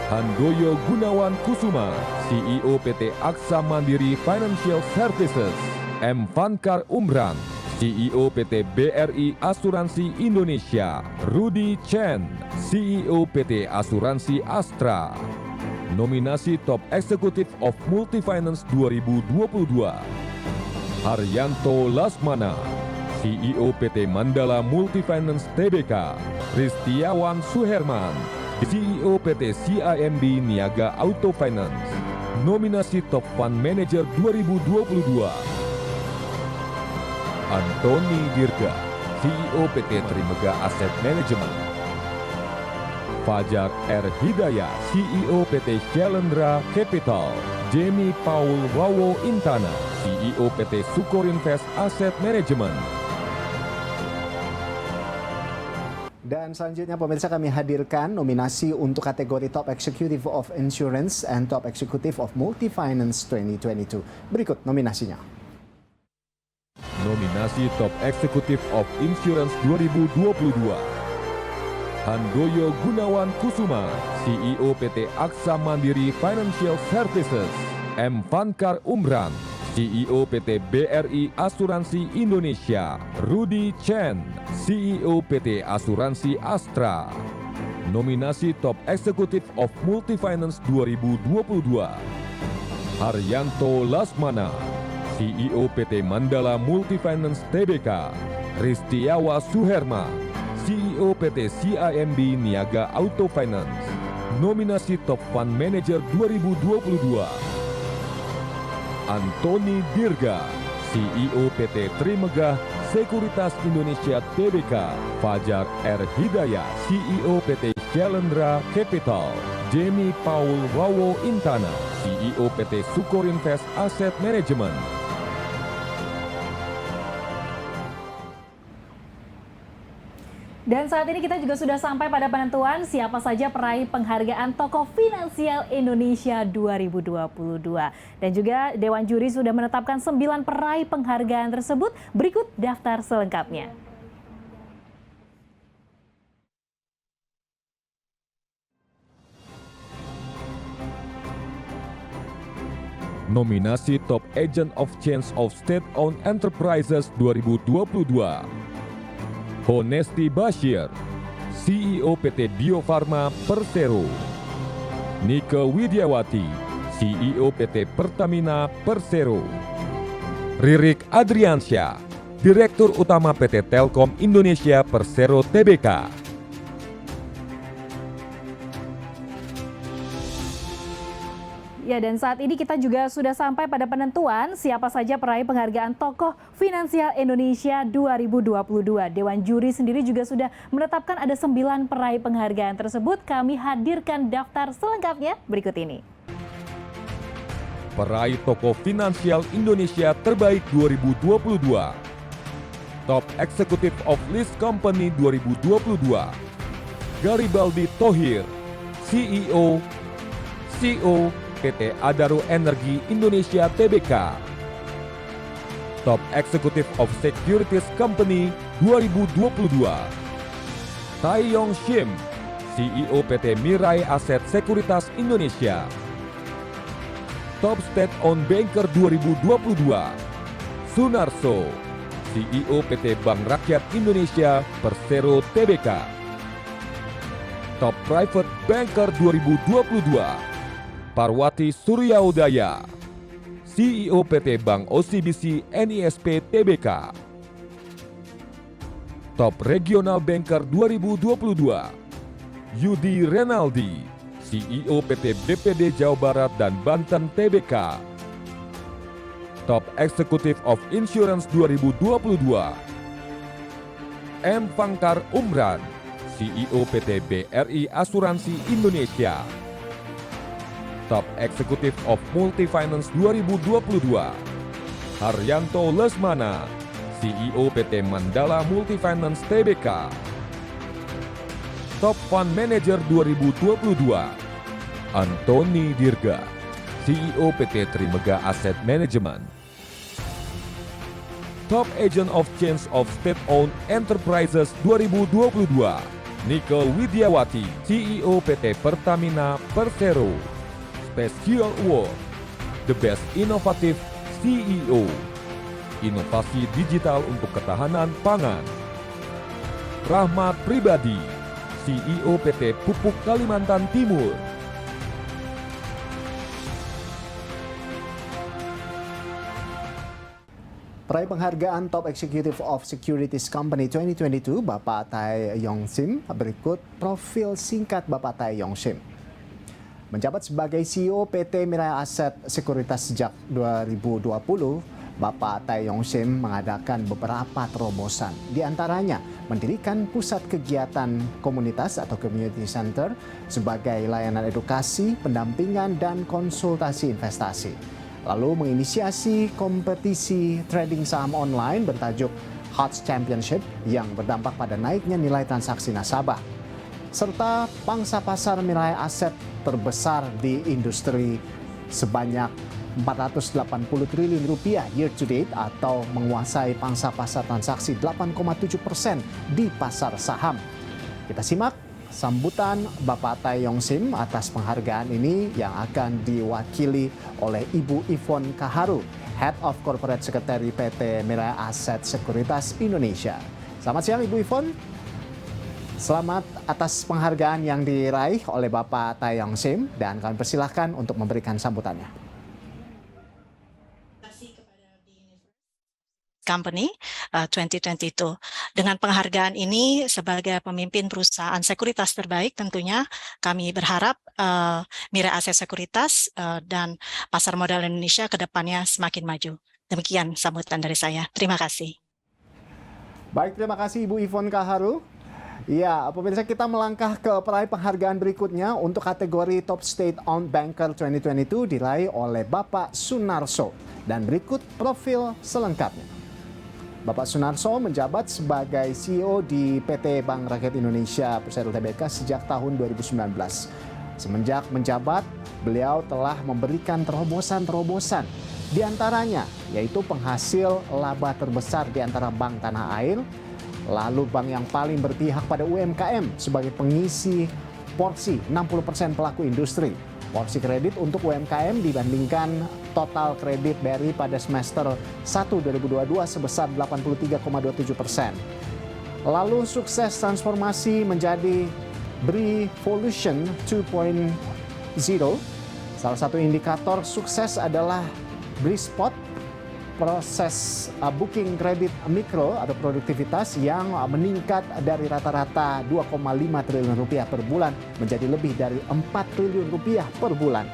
Handoyo Gunawan Kusuma, CEO PT Aksa Mandiri Financial Services. M. Vankar Umran, CEO PT BRI Asuransi Indonesia. Rudy Chen, CEO PT Asuransi Astra. Nominasi Top Executive of Multi-Finance 2022, Haryanto Lasmana, CEO PT Mandala Multifinance Tbk. Ristiawan Suherman, CEO PT CIMB Niaga Auto Finance. Nominasi Top Fund Manager 2022, Antoni Dirga, CEO PT Trimega Asset Management. Fajar R. Hidayat, CEO PT Shalendra Capital. Jamie Paul Wawo Intana, CEO PT Sukorinvest Asset Management. Dan selanjutnya pemirsa kami hadirkan nominasi untuk kategori Top Executive of Insurance and Top Executive of Multi-Finance 2022. Berikut nominasinya. Nominasi Top Executive of Insurance 2022. Handoyo Gunawan Kusuma, CEO PT Aksa Mandiri Financial Services. M. Vankar Umran, CEO PT BRI Asuransi Indonesia. Rudy Chen, CEO PT Asuransi Astra. Nominasi Top Executive of Multi-Finance 2022. Haryanto Lasmana, CEO PT Mandala Multifinance Tbk. Ristiawa Suherma, CEO PT CIMB Niaga Auto Finance. Nominasi Top Fund Manager 2022. Antoni Dirga, CEO PT Trimegah Sekuritas Indonesia Tbk. Fajar R. Hidayat, CEO PT Shalendra Capital. Jenny Paul Wawo Intana, CEO PT Sukorinvest Asset Management. Dan saat ini kita juga sudah sampai pada penentuan siapa saja peraih penghargaan Tokoh Finansial Indonesia 2022. Dan juga Dewan Juri sudah menetapkan 9 peraih penghargaan tersebut. Berikut daftar selengkapnya. Nominasi Top Agent of Change of State-Owned Enterprises 2022. Honesti Bashir, CEO PT Bio Farma Persero. Nike Widiawati, CEO PT Pertamina Persero. Ririk Adriansyah, Direktur Utama PT Telkom Indonesia Persero Tbk. Ya, dan saat ini kita juga sudah sampai pada penentuan siapa saja peraih penghargaan Tokoh Finansial Indonesia 2022. Dewan Juri sendiri juga sudah menetapkan ada 9 peraih penghargaan tersebut. Kami hadirkan daftar selengkapnya berikut ini. Peraih Tokoh Finansial Indonesia Terbaik 2022. Top Executive of List Company 2022. Garibaldi Thohir, CEO PT Adaro Energi Indonesia Tbk. Top Executive of Securities Company 2022. Taeyong Shim, CEO PT Mirai Aset Sekuritas Indonesia. Top State-Owned Banker 2022. Sunarso, CEO PT Bank Rakyat Indonesia Persero Tbk. Top Private Banker 2022. Parwati Suryaudaya, CEO PT Bank OCBC NISP Tbk. Top Regional Banker 2022. Yudi Renaldi, CEO PT BPD Jawa Barat dan Banten Tbk. Top Executive of Insurance 2022. M. Vankar Umran, CEO PT BRI Asuransi Indonesia. Top Executive of Multi-Finance 2022. Haryanto Lesmana, CEO PT Mandala Multifinance Tbk. Top Fund Manager 2022. Antoni Dirga, CEO PT Trimegah Asset Management. Top Agent of Change of State-Owned Enterprises 2022. Nike Widiawati, CEO PT Pertamina Persero. Special Award, The Best Innovative CEO, Inovasi Digital untuk Ketahanan Pangan. Rahmat Pribadi, CEO PT Pupuk Kalimantan Timur. Peraih penghargaan Top Executive of Securities Company 2022, Bapak Taeyong Shim. Berikut profil singkat Bapak Taeyong Shim. Menjabat sebagai CEO PT Mirai Aset Sekuritas sejak 2020, Bapak Taeyong Shim mengadakan beberapa terobosan. Di antaranya mendirikan pusat kegiatan komunitas atau community center sebagai layanan edukasi, pendampingan, dan konsultasi investasi. Lalu menginisiasi kompetisi trading saham online bertajuk Hearts Championship yang berdampak pada naiknya nilai transaksi nasabah, serta pangsa pasar nilai aset terbesar di industri sebanyak 480 triliun rupiah year to date atau menguasai pangsa pasar transaksi 8,7% di pasar saham. Kita simak sambutan Bapak Tai Yong Sim atas penghargaan ini yang akan diwakili oleh Ibu Yvonne Kaharu, Head of Corporate Secretary PT Mirae Asset Sekuritas Indonesia. Selamat siang Ibu Yvonne. Selamat atas penghargaan yang diraih oleh Bapak Tai Yong Sim dan kami persilahkan untuk memberikan sambutannya. Company 2022. Dengan penghargaan ini sebagai pemimpin perusahaan sekuritas terbaik tentunya kami berharap Mirae Asset Sekuritas dan pasar modal Indonesia ke depannya semakin maju. Demikian sambutan dari saya. Terima kasih. Baik, terima kasih Ibu Yvonne Kaharu. Ya, pemirsa, kita melangkah ke peraih penghargaan berikutnya untuk kategori Top State Owned Banker 2022 diraih oleh Bapak Sunarso. Dan berikut profil selengkapnya. Bapak Sunarso menjabat sebagai CEO di PT Bank Rakyat Indonesia Persero Tbk sejak tahun 2019. Semenjak menjabat, beliau telah memberikan terobosan-terobosan, di antaranya yaitu penghasil laba terbesar di antara bank tanah air, lalu bank yang paling berpihak pada UMKM sebagai pengisi porsi 60% pelaku industri. Porsi kredit untuk UMKM dibandingkan total kredit BRI pada semester 1 2022 sebesar 83,27%. Lalu sukses transformasi menjadi BRIvolution 2.0. Salah satu indikator sukses adalah BRIspot, proses booking kredit mikro atau produktivitas yang meningkat dari rata-rata 2,5 triliun rupiah per bulan menjadi lebih dari 4 triliun rupiah per bulan.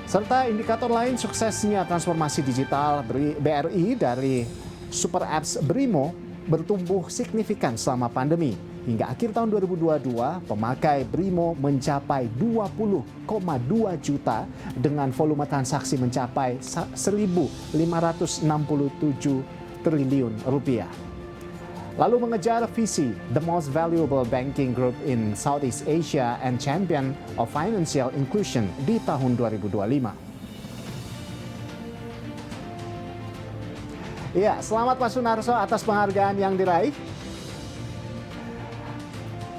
Serta indikator lain suksesnya transformasi digital BRI dari super apps Brimo bertumbuh signifikan selama pandemi. Hingga akhir tahun 2022, pemakai Brimo mencapai 20,2 juta dengan volume transaksi mencapai 1.567 triliun rupiah. Lalu mengejar visi The Most Valuable Banking Group in Southeast Asia and Champion of Financial Inclusion di tahun 2025. Ya, selamat Pak Sunarso atas penghargaan yang diraih.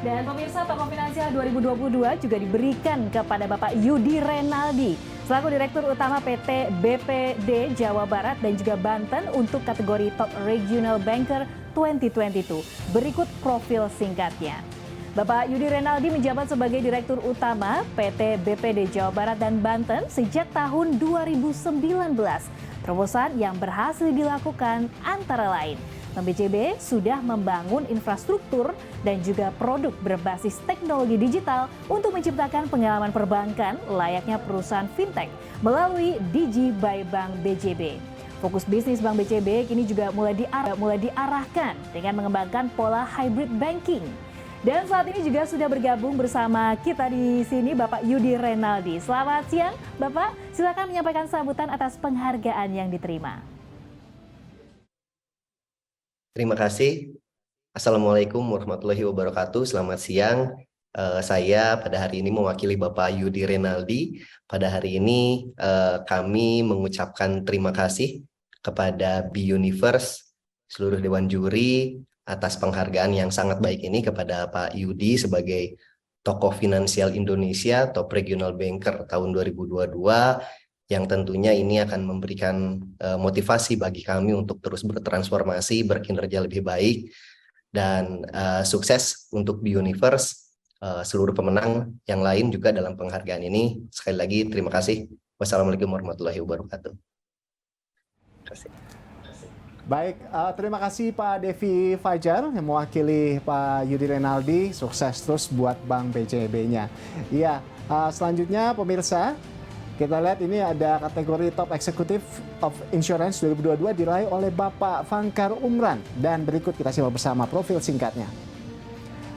Dan pemirsa, Toko Finansial 2022 juga diberikan kepada Bapak Yudi Renaldi selaku Direktur Utama PT BPD Jawa Barat dan juga Banten untuk kategori Top Regional Banker 2022. Berikut profil singkatnya. Bapak Yudi Renaldi menjabat sebagai Direktur Utama PT BPD Jawa Barat dan Banten sejak tahun 2019. Terobosan yang berhasil dilakukan antara lain, Bank BJB sudah membangun infrastruktur dan juga produk berbasis teknologi digital untuk menciptakan pengalaman perbankan layaknya perusahaan fintech melalui Digi by Bank BJB. Fokus bisnis Bank BJB kini juga mulai diarahkan dengan mengembangkan pola hybrid banking. Dan saat ini juga sudah bergabung bersama kita di sini Bapak Yudi Renaldi. Selamat siang Bapak, silakan menyampaikan sambutan atas penghargaan yang diterima. Terima kasih. Assalamualaikum warahmatullahi wabarakatuh. Selamat siang. Saya pada hari ini mewakili Bapak Yudi Renaldi. Pada hari ini kami mengucapkan terima kasih kepada BUniverse, seluruh Dewan Juri atas penghargaan yang sangat baik ini kepada Pak Yudi sebagai Tokoh Finansial Indonesia Top Regional Banker tahun 2022. Yang tentunya ini akan memberikan motivasi bagi kami untuk terus bertransformasi, berkinerja lebih baik, dan sukses untuk BUniverse, seluruh pemenang yang lain juga dalam penghargaan ini. Sekali lagi terima kasih. Wassalamualaikum warahmatullahi wabarakatuh. Terima kasih. Baik, terima kasih Pak Devi Fajar yang mewakili Pak Yudi Renaldi. Sukses terus buat Bank BJB-nya. Iya, selanjutnya pemirsa, kita lihat ini ada kategori Top Executive of Insurance 2022 diraih oleh Bapak Fangkar Umran. Dan berikut kita simak bersama profil singkatnya.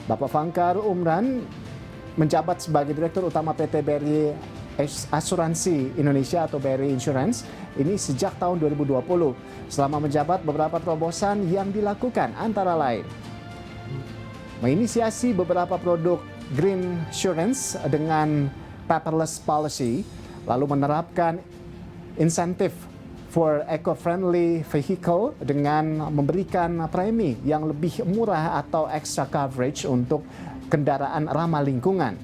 Bapak Fangkar Umran menjabat sebagai Direktur Utama PT BRI Asuransi Indonesia atau BRI Insurance ini sejak tahun 2020. Selama menjabat, beberapa terobosan yang dilakukan antara lain menginisiasi beberapa produk Green Insurance dengan paperless policy, lalu menerapkan insentif for eco-friendly vehicle dengan memberikan premi yang lebih murah atau extra coverage untuk kendaraan ramah lingkungan,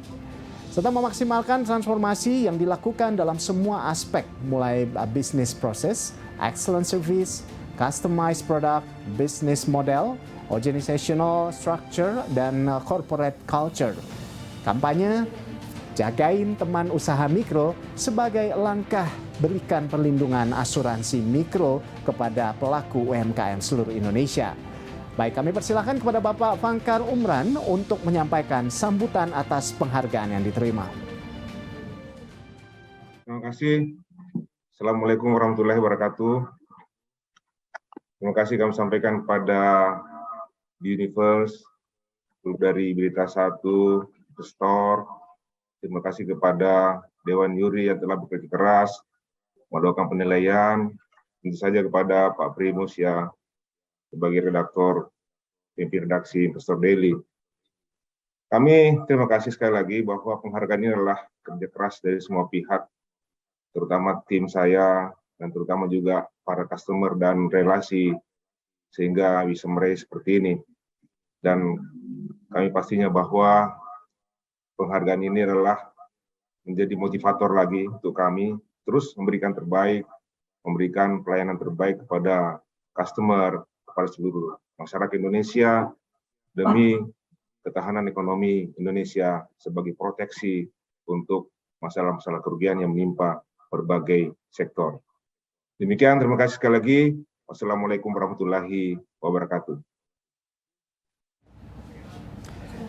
serta memaksimalkan transformasi yang dilakukan dalam semua aspek, mulai business process, excellent service, customized product, business model, organizational structure, dan corporate culture. Kampanye Jagain Teman Usaha Mikro sebagai langkah berikan perlindungan asuransi mikro kepada pelaku UMKM seluruh Indonesia. Baik, kami persilakan kepada Bapak Fankar Umran untuk menyampaikan sambutan atas penghargaan yang diterima. Terima kasih. Assalamualaikum warahmatullahi wabarakatuh. Terima kasih kami sampaikan kepada Universe, grup dari Berita 1, Store. Terima kasih kepada Dewan Juri yang telah bekerja keras, melakukan penilaian. Tentu saja kepada Pak Primus ya, sebagai redaktor, pemimpin redaksi Investor Daily. Kami terima kasih sekali lagi bahwa penghargaan ini adalah kerja keras dari semua pihak, terutama tim saya, dan terutama juga para customer dan relasi, sehingga bisa meraih seperti ini. Dan kami pastinya bahwa penghargaan ini adalah menjadi motivator lagi untuk kami, terus memberikan terbaik, memberikan pelayanan terbaik kepada customer, kepada seluruh masyarakat Indonesia, demi ketahanan ekonomi Indonesia sebagai proteksi untuk masalah-masalah kerugian yang menimpa berbagai sektor. Demikian, terima kasih sekali lagi. Wassalamualaikum warahmatullahi wabarakatuh.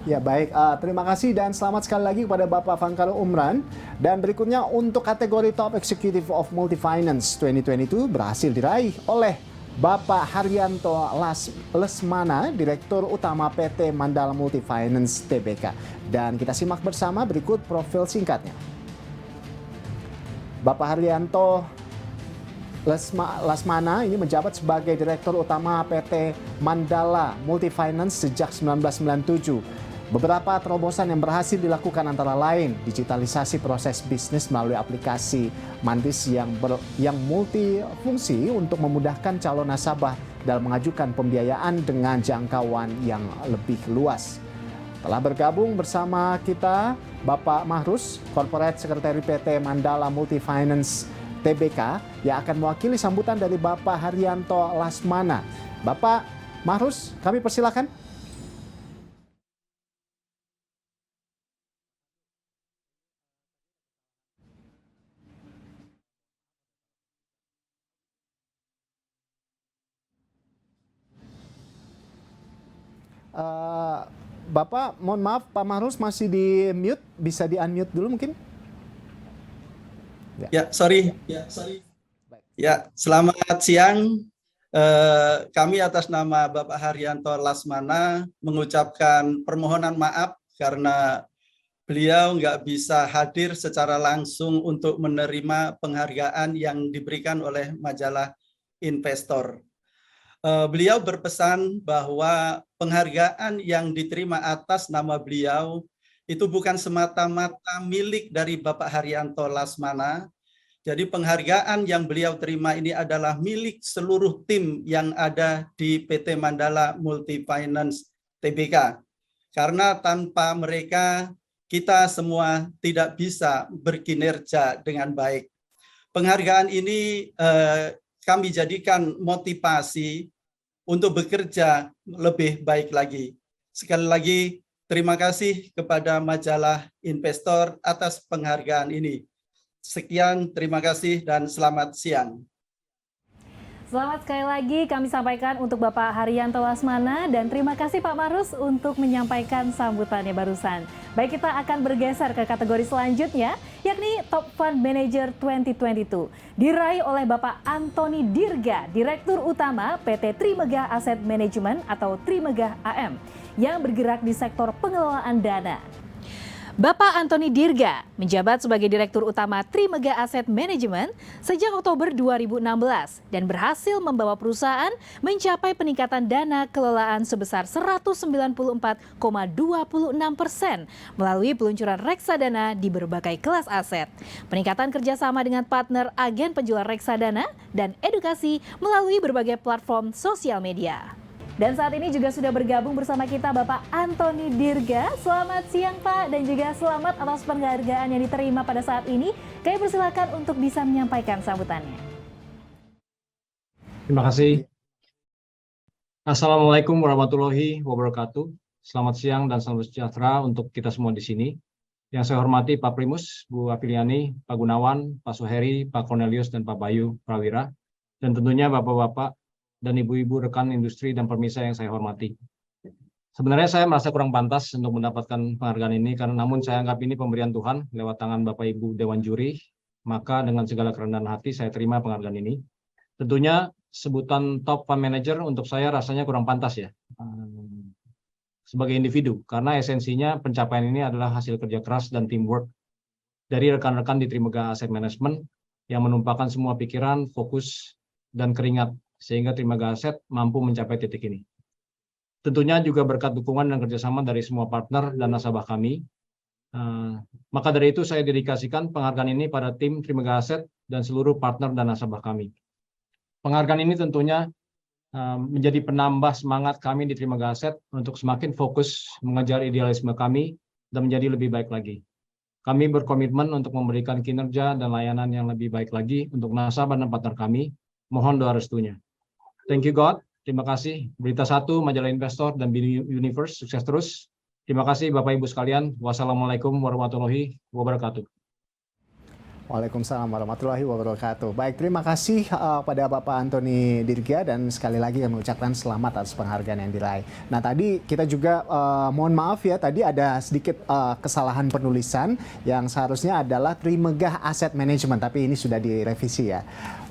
Ya baik, terima kasih dan selamat sekali lagi kepada Bapak Fankar Umran. Dan berikutnya untuk kategori Top Executive of Multifinance 2022 berhasil diraih oleh Bapak Haryanto Lesmana, Direktur Utama PT Mandala Multifinance Tbk. Dan kita simak bersama berikut profil singkatnya. Bapak Haryanto Lesmana ini menjabat sebagai Direktur Utama PT Mandala Multifinance sejak 1997. Beberapa terobosan yang berhasil dilakukan antara lain digitalisasi proses bisnis melalui aplikasi Mandis yang multifungsi untuk memudahkan calon nasabah dalam mengajukan pembiayaan dengan jangkauan yang lebih luas. Telah bergabung bersama kita Bapak Mahrus, Corporate Secretary PT Mandala Multifinance Tbk, yang akan mewakili sambutan dari Bapak Haryanto Lesmana. Bapak Mahrus, kami persilakan. Bapak, mohon maaf, Pak Mahrus masih di mute, bisa di unmute dulu mungkin? Ya, sorry. Ya, selamat siang. Kami atas nama Bapak Haryanto Lesmana mengucapkan permohonan maaf karena beliau nggak bisa hadir secara langsung untuk menerima penghargaan yang diberikan oleh majalah Investor. Beliau berpesan bahwa penghargaan yang diterima atas nama beliau itu bukan semata-mata milik dari Bapak Haryanto Lesmana. Jadi penghargaan yang beliau terima ini adalah milik seluruh tim yang ada di PT Mandala Multifinance Tbk. Karena tanpa mereka, kita semua tidak bisa berkinerja dengan baik. Penghargaan ini kami jadikan motivasi untuk bekerja lebih baik lagi. Sekali lagi, terima kasih kepada majalah Investor atas penghargaan ini. Sekian, terima kasih dan selamat siang. Selamat sekali lagi kami sampaikan untuk Bapak Haryanto Lesmana dan terima kasih Pak Mahrus untuk menyampaikan sambutannya barusan. Baik, kita akan bergeser ke kategori selanjutnya, yakni Top Fund Manager 2022. Diraih oleh Bapak Antoni Dirga, Direktur Utama PT Trimegah Asset Management atau Trimegah AM, yang bergerak di sektor pengelolaan dana. Bapak Antoni Dirga menjabat sebagai Direktur Utama Trimega Asset Management sejak Oktober 2016 dan berhasil membawa perusahaan mencapai peningkatan dana kelolaan sebesar 194,26% melalui peluncuran reksadana di berbagai kelas aset. Peningkatan kerjasama dengan partner agen penjual reksadana dan edukasi melalui berbagai platform sosial media. Dan saat ini juga sudah bergabung bersama kita Bapak Antoni Dirga. Selamat siang Pak, dan juga selamat atas penghargaan yang diterima pada saat ini. Kami persilakan untuk bisa menyampaikan sambutannya. Terima kasih. Assalamualaikum warahmatullahi wabarakatuh. Selamat siang dan salam sejahtera untuk kita semua di sini. Yang saya hormati Pak Primus, Bu Apiliani, Pak Gunawan, Pak Suheri, Pak Cornelius, dan Pak Bayu Prawira. Dan tentunya Bapak-Bapak dan ibu-ibu rekan industri dan pemirsa yang saya hormati. Sebenarnya saya merasa kurang pantas untuk mendapatkan penghargaan ini, karena namun saya anggap ini pemberian Tuhan lewat tangan Bapak Ibu Dewan Juri, maka dengan segala kerendahan hati saya terima penghargaan ini. Tentunya sebutan top fund manager untuk saya rasanya kurang pantas ya, sebagai individu, karena esensinya pencapaian ini adalah hasil kerja keras dan teamwork dari rekan-rekan di Trimega Asset Management yang menumpahkan semua pikiran, fokus, dan keringat sehingga Trimega Asset mampu mencapai titik ini. Tentunya juga berkat dukungan dan kerjasama dari semua partner dan nasabah kami. Maka dari itu saya dedikasikan penghargaan ini pada tim Trimega Asset dan seluruh partner dan nasabah kami. Penghargaan ini tentunya menjadi penambah semangat kami di Trimega Asset untuk semakin fokus mengejar idealisme kami dan menjadi lebih baik lagi. Kami berkomitmen untuk memberikan kinerja dan layanan yang lebih baik lagi untuk nasabah dan partner kami. Mohon doa restunya. Thank you God. Terima kasih Berita 1, Majalah Investor, dan Bini Universe. Sukses terus. Terima kasih Bapak Ibu sekalian. Wassalamualaikum warahmatullahi wabarakatuh. Waalaikumsalam warahmatullahi wabarakatuh. Baik, terima kasih pada Bapak Antoni Dirga, dan sekali lagi kami mengucapkan selamat atas penghargaan yang diraih. Nah, tadi kita juga mohon maaf ya, tadi ada sedikit kesalahan penulisan yang seharusnya adalah Trimega Asset Management, tapi ini sudah direvisi ya.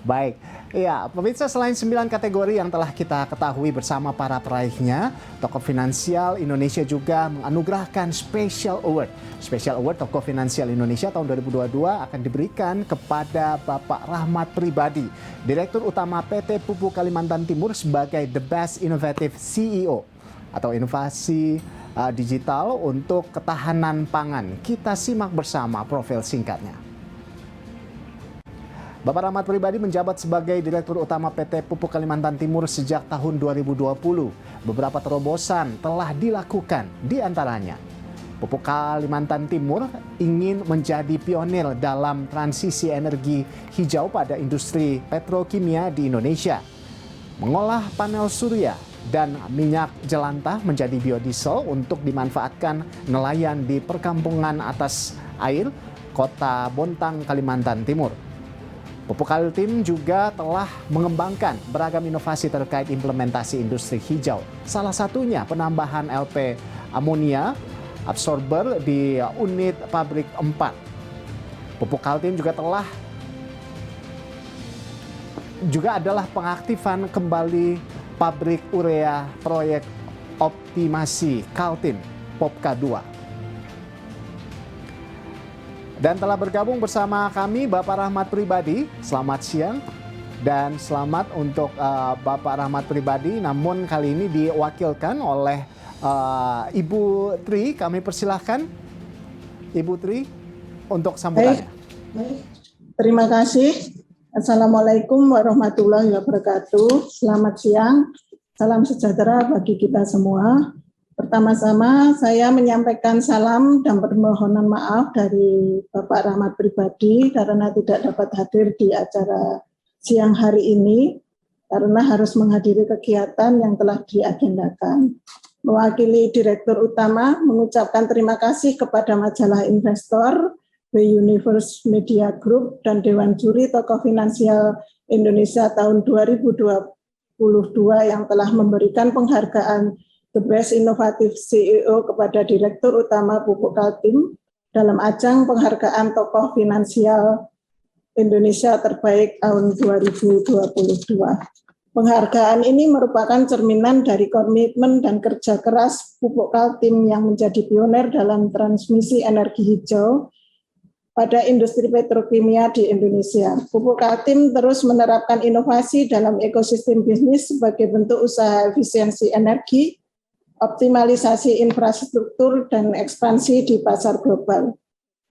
Baik, ya pemirsa, selain 9 kategori yang telah kita ketahui bersama para peraihnya, Tokoh Finansial Indonesia juga menganugerahkan Special Award. Special Award Tokoh Finansial Indonesia tahun 2022 akan diberikan kepada Bapak Rahmat Pribadi, Direktur Utama PT Pupuk Kalimantan Timur sebagai The Best Innovative CEO atau inovasi digital untuk ketahanan pangan. Kita simak bersama profil singkatnya. Bapak Rahmat Pribadi menjabat sebagai Direktur Utama PT Pupuk Kalimantan Timur sejak tahun 2020. Beberapa terobosan telah dilakukan, di antaranya Pupuk Kalimantan Timur ingin menjadi pionir dalam transisi energi hijau pada industri petrokimia di Indonesia. Mengolah panel surya dan minyak jelantah menjadi biodiesel untuk dimanfaatkan nelayan di perkampungan atas air Kota Bontang, Kalimantan Timur. Pupuk Kaltim juga telah mengembangkan beragam inovasi terkait implementasi industri hijau. Salah satunya penambahan LP amonia absorber di unit pabrik 4. Pupuk Kaltim juga adalah pengaktifan kembali pabrik urea proyek optimasi Kaltim POPKA 2. Dan telah bergabung bersama kami Bapak Rahmat Pribadi. Selamat siang dan selamat untuk Bapak Rahmat Pribadi. Namun kali ini diwakilkan oleh Ibu Tri. Kami persilahkan Ibu Tri untuk sambutannya. Baik. Terima kasih. Assalamualaikum warahmatullahi wabarakatuh. Selamat siang. Salam sejahtera bagi kita semua. Pertama-tama saya menyampaikan salam dan permohonan maaf dari Bapak Rahmat Pribadi karena tidak dapat hadir di acara siang hari ini karena harus menghadiri kegiatan yang telah diagendakan. Mewakili Direktur Utama mengucapkan terima kasih kepada Majalah Investor, Bini Universe Media Group, dan Dewan Juri Tokoh Finansial Indonesia tahun 2022 yang telah memberikan penghargaan The Best Innovative CEO kepada Direktur Utama Pupuk Kaltim dalam ajang penghargaan Tokoh Finansial Indonesia Terbaik tahun 2022. Penghargaan ini merupakan cerminan dari komitmen dan kerja keras Pupuk Kaltim yang menjadi pioner dalam transmisi energi hijau pada industri petrokimia di Indonesia. Pupuk Kaltim terus menerapkan inovasi dalam ekosistem bisnis sebagai bentuk usaha efisiensi energi, optimalisasi infrastruktur, dan ekspansi di pasar global.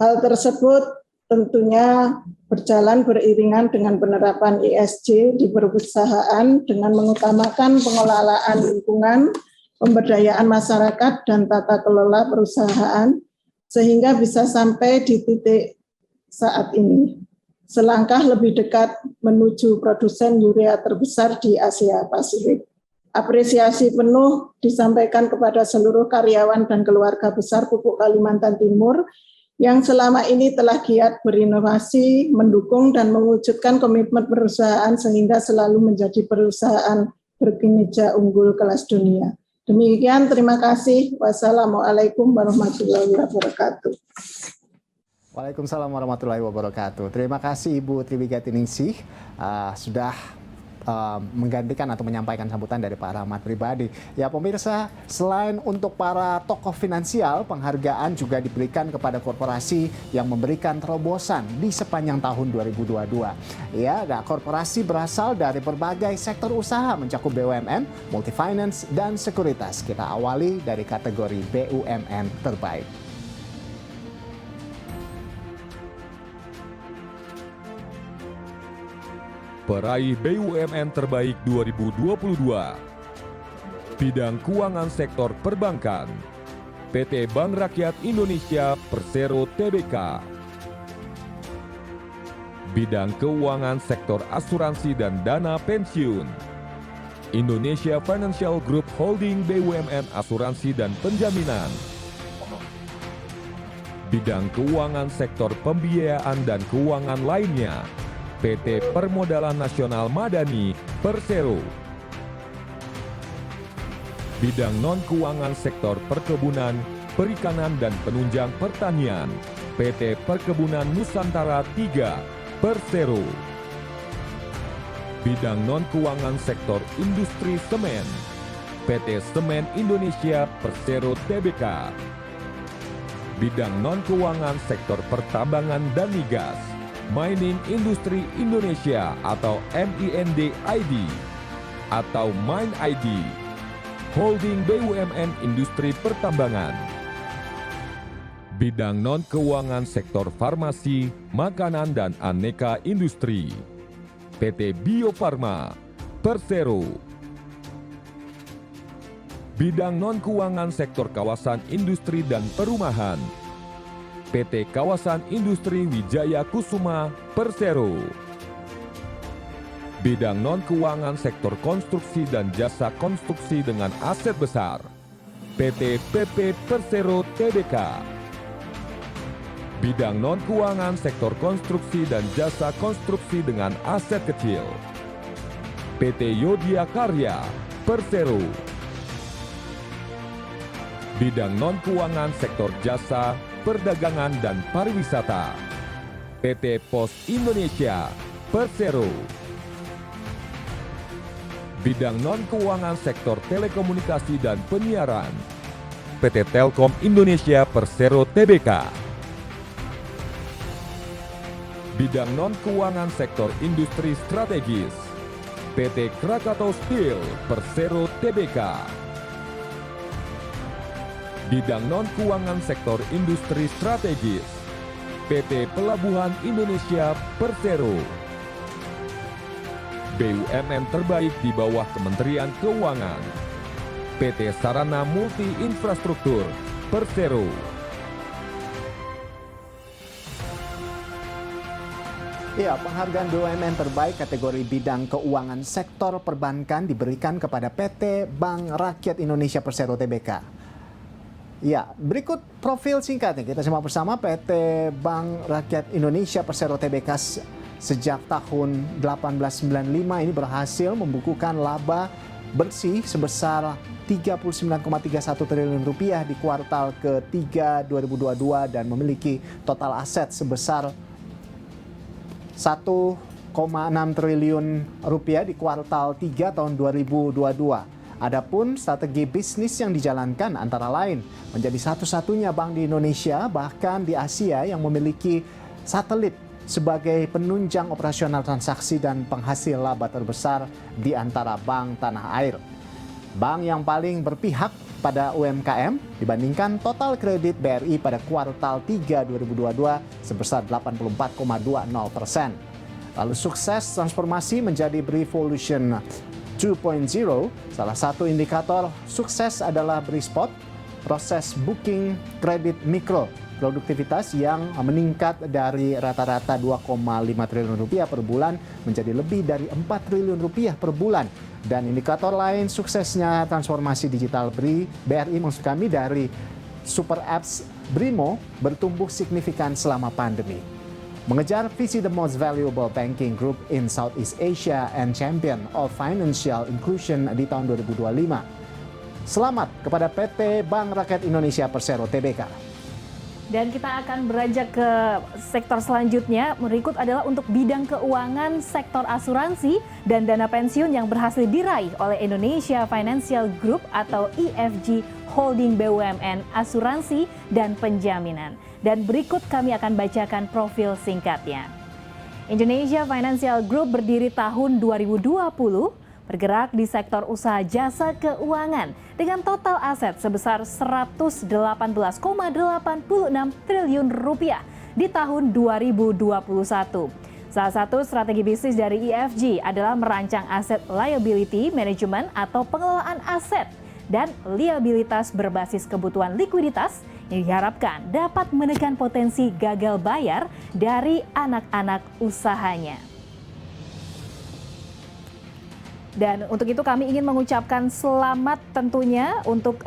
Hal tersebut tentunya berjalan beriringan dengan penerapan ESG di perusahaan dengan mengutamakan pengelolaan lingkungan, pemberdayaan masyarakat, dan tata kelola perusahaan, sehingga bisa sampai di titik saat ini. Selangkah lebih dekat menuju produsen urea terbesar di Asia Pasifik. Apresiasi penuh disampaikan kepada seluruh karyawan dan keluarga besar Pupuk Kalimantan Timur yang selama ini telah giat berinovasi, mendukung dan mewujudkan komitmen perusahaan sehingga selalu menjadi perusahaan berkinerja unggul kelas dunia. Demikian, terima kasih. Wassalamualaikum warahmatullahi wabarakatuh. Waalaikumsalam warahmatullahi wabarakatuh. Terima kasih Ibu Triwigati Ningsih sudah menggantikan atau menyampaikan sambutan dari Pak Rahmat pribadi. Ya pemirsa, selain untuk para tokoh finansial, penghargaan juga diberikan kepada korporasi yang memberikan terobosan di sepanjang tahun 2022. Ya, korporasi berasal dari berbagai sektor usaha mencakup BUMN, multifinance, dan sekuritas. Kita awali dari kategori BUMN terbaik. Peraih BUMN terbaik 2022. Bidang keuangan sektor perbankan. PT Bank Rakyat Indonesia Persero Tbk. Bidang keuangan sektor asuransi dan dana pensiun. Indonesia Financial Group Holding BUMN Asuransi dan Penjaminan. Bidang keuangan sektor pembiayaan dan keuangan lainnya. PT Permodalan Nasional Madani Persero. Bidang non-keuangan sektor perkebunan, perikanan dan penunjang pertanian. PT Perkebunan Nusantara 3 Persero. Bidang non-keuangan sektor industri semen. PT Semen Indonesia Persero Tbk. Bidang non-keuangan sektor pertambangan dan migas. Mining Industri Indonesia atau MIND ID atau Mine ID, Holding BUMN Industri Pertambangan. Bidang non-keuangan sektor farmasi, makanan dan aneka industri. PT Bio Farma, Persero. Bidang non-keuangan sektor kawasan industri dan perumahan. PT Kawasan Industri Wijaya Kusuma Persero. Bidang non-keuangan sektor konstruksi dan jasa konstruksi dengan aset besar. PT PP Persero Tbk. Bidang non-keuangan sektor konstruksi dan jasa konstruksi dengan aset kecil. PT Yodia Karya Persero. Bidang non-keuangan sektor jasa, perdagangan dan pariwisata. PT Pos Indonesia Persero. Bidang non-keuangan sektor telekomunikasi dan penyiaran. PT Telkom Indonesia Persero Tbk. Bidang non-keuangan sektor industri strategis. PT Krakatau Steel Persero Tbk. Bidang non-keuangan sektor industri strategis. PT Pelabuhan Indonesia Persero. BUMN terbaik di bawah Kementerian Keuangan. PT Sarana Multi Infrastruktur Persero. Ya, penghargaan BUMN terbaik kategori bidang keuangan sektor perbankan diberikan kepada PT Bank Rakyat Indonesia Persero Tbk. Ya, berikut profil singkatnya. Kita simak bersama. PT Bank Rakyat Indonesia Persero Tbk sejak tahun 1895 ini berhasil membukukan laba bersih sebesar 39,31 triliun rupiah di kuartal ke-3 2022 dan memiliki total aset sebesar 1 triliun rupiah di kuartal 3 tahun 2022. Adapun strategi bisnis yang dijalankan antara lain menjadi satu-satunya bank di Indonesia bahkan di Asia yang memiliki satelit sebagai penunjang operasional transaksi dan penghasil laba terbesar di antara bank tanah air. Bank yang paling berpihak pada UMKM dibandingkan total kredit BRI pada kuartal 3 2022 sebesar 84,20%. Lalu sukses transformasi menjadi Revolution 2.0, salah satu indikator sukses adalah BRISPOT, proses booking kredit mikro, produktivitas yang meningkat dari rata-rata 2,5 triliun rupiah per bulan menjadi lebih dari 4 triliun rupiah per bulan. Dan indikator lain suksesnya transformasi digital BRI maksud kami dari super apps Brimo bertumbuh signifikan selama pandemi. Mengejar visi The Most Valuable Banking Group in Southeast Asia and Champion of Financial Inclusion di tahun 2025. Selamat kepada PT Bank Rakyat Indonesia Persero Tbk. Dan kita akan beranjak ke sektor selanjutnya. Berikut adalah untuk bidang keuangan, sektor asuransi, dan dana pensiun yang berhasil diraih oleh Indonesia Financial Group atau IFG Holding BUMN Asuransi dan Penjaminan. Dan berikut kami akan bacakan profil singkatnya. Indonesia Financial Group berdiri tahun 2020, bergerak di sektor usaha jasa keuangan dengan total aset sebesar 118,86 triliun rupiah di tahun 2021. Salah satu strategi bisnis dari IFG adalah merancang aset liability management atau pengelolaan aset dan liabilitas berbasis kebutuhan likuiditas yang diharapkan dapat menekan potensi gagal bayar dari anak-anak usahanya. Dan untuk itu kami ingin mengucapkan selamat tentunya untuk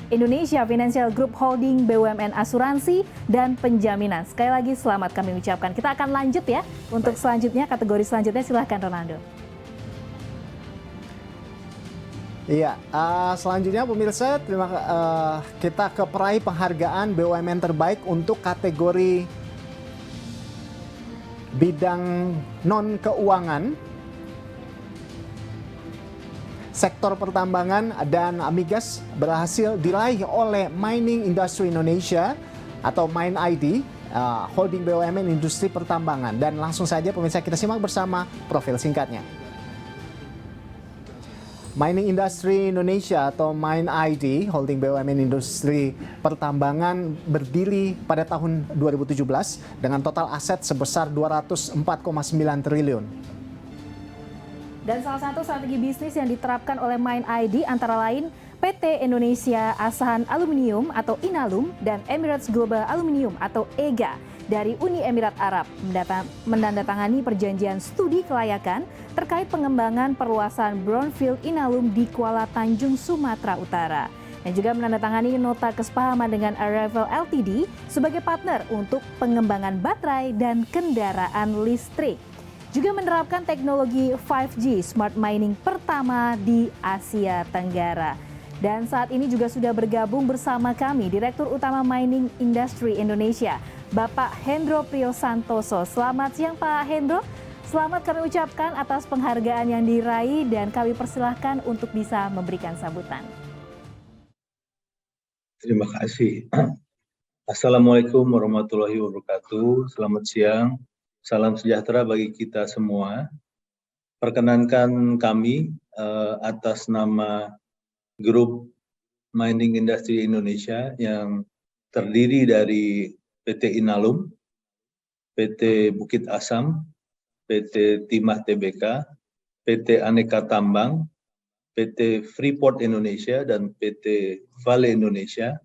Indonesia Financial Group Holding BUMN Asuransi dan Penjaminan. Sekali lagi selamat kami ucapkan. Kita akan lanjut ya untuk selanjutnya, kategori selanjutnya silahkan Ronaldo. Iya, selanjutnya pemirsa, kita ke peraih penghargaan BUMN terbaik untuk kategori bidang non-keuangan, sektor pertambangan dan migas berhasil diraih oleh Mining Industry Indonesia atau MIND, Holding BUMN Industri Pertambangan. Dan langsung saja pemirsa kita simak bersama profil singkatnya. Mining Industry Indonesia atau MIND, Holding BUMN Industri Pertambangan berdiri pada tahun 2017 dengan total aset sebesar 204,9 triliun. Dan salah satu strategi bisnis yang diterapkan oleh MIND antara lain PT Indonesia Asahan Aluminium atau Inalum dan Emirates Global Aluminium atau EGA dari Uni Emirat Arab menandatangani perjanjian studi kelayakan terkait pengembangan perluasan brownfield Inalum di Kuala Tanjung, Sumatera Utara. Dan juga menandatangani nota kesepahaman dengan Arrival Ltd sebagai partner untuk pengembangan baterai dan kendaraan listrik. Juga menerapkan teknologi 5G Smart Mining pertama di Asia Tenggara. Dan saat ini juga sudah bergabung bersama kami Direktur Utama Mining Industry Indonesia, Bapak Hendro Priyosantoso. Selamat siang Pak Hendro, selamat kami ucapkan atas penghargaan yang diraih dan kami persilahkan untuk bisa memberikan sambutan. Terima kasih. Assalamualaikum warahmatullahi wabarakatuh, selamat siang, salam sejahtera bagi kita semua. Perkenankan kami atas nama Grup Mining Industry Indonesia yang terdiri dari PT Inalum, PT Bukit Asam, PT Timah Tbk, PT Aneka Tambang, PT Freeport Indonesia, dan PT Vale Indonesia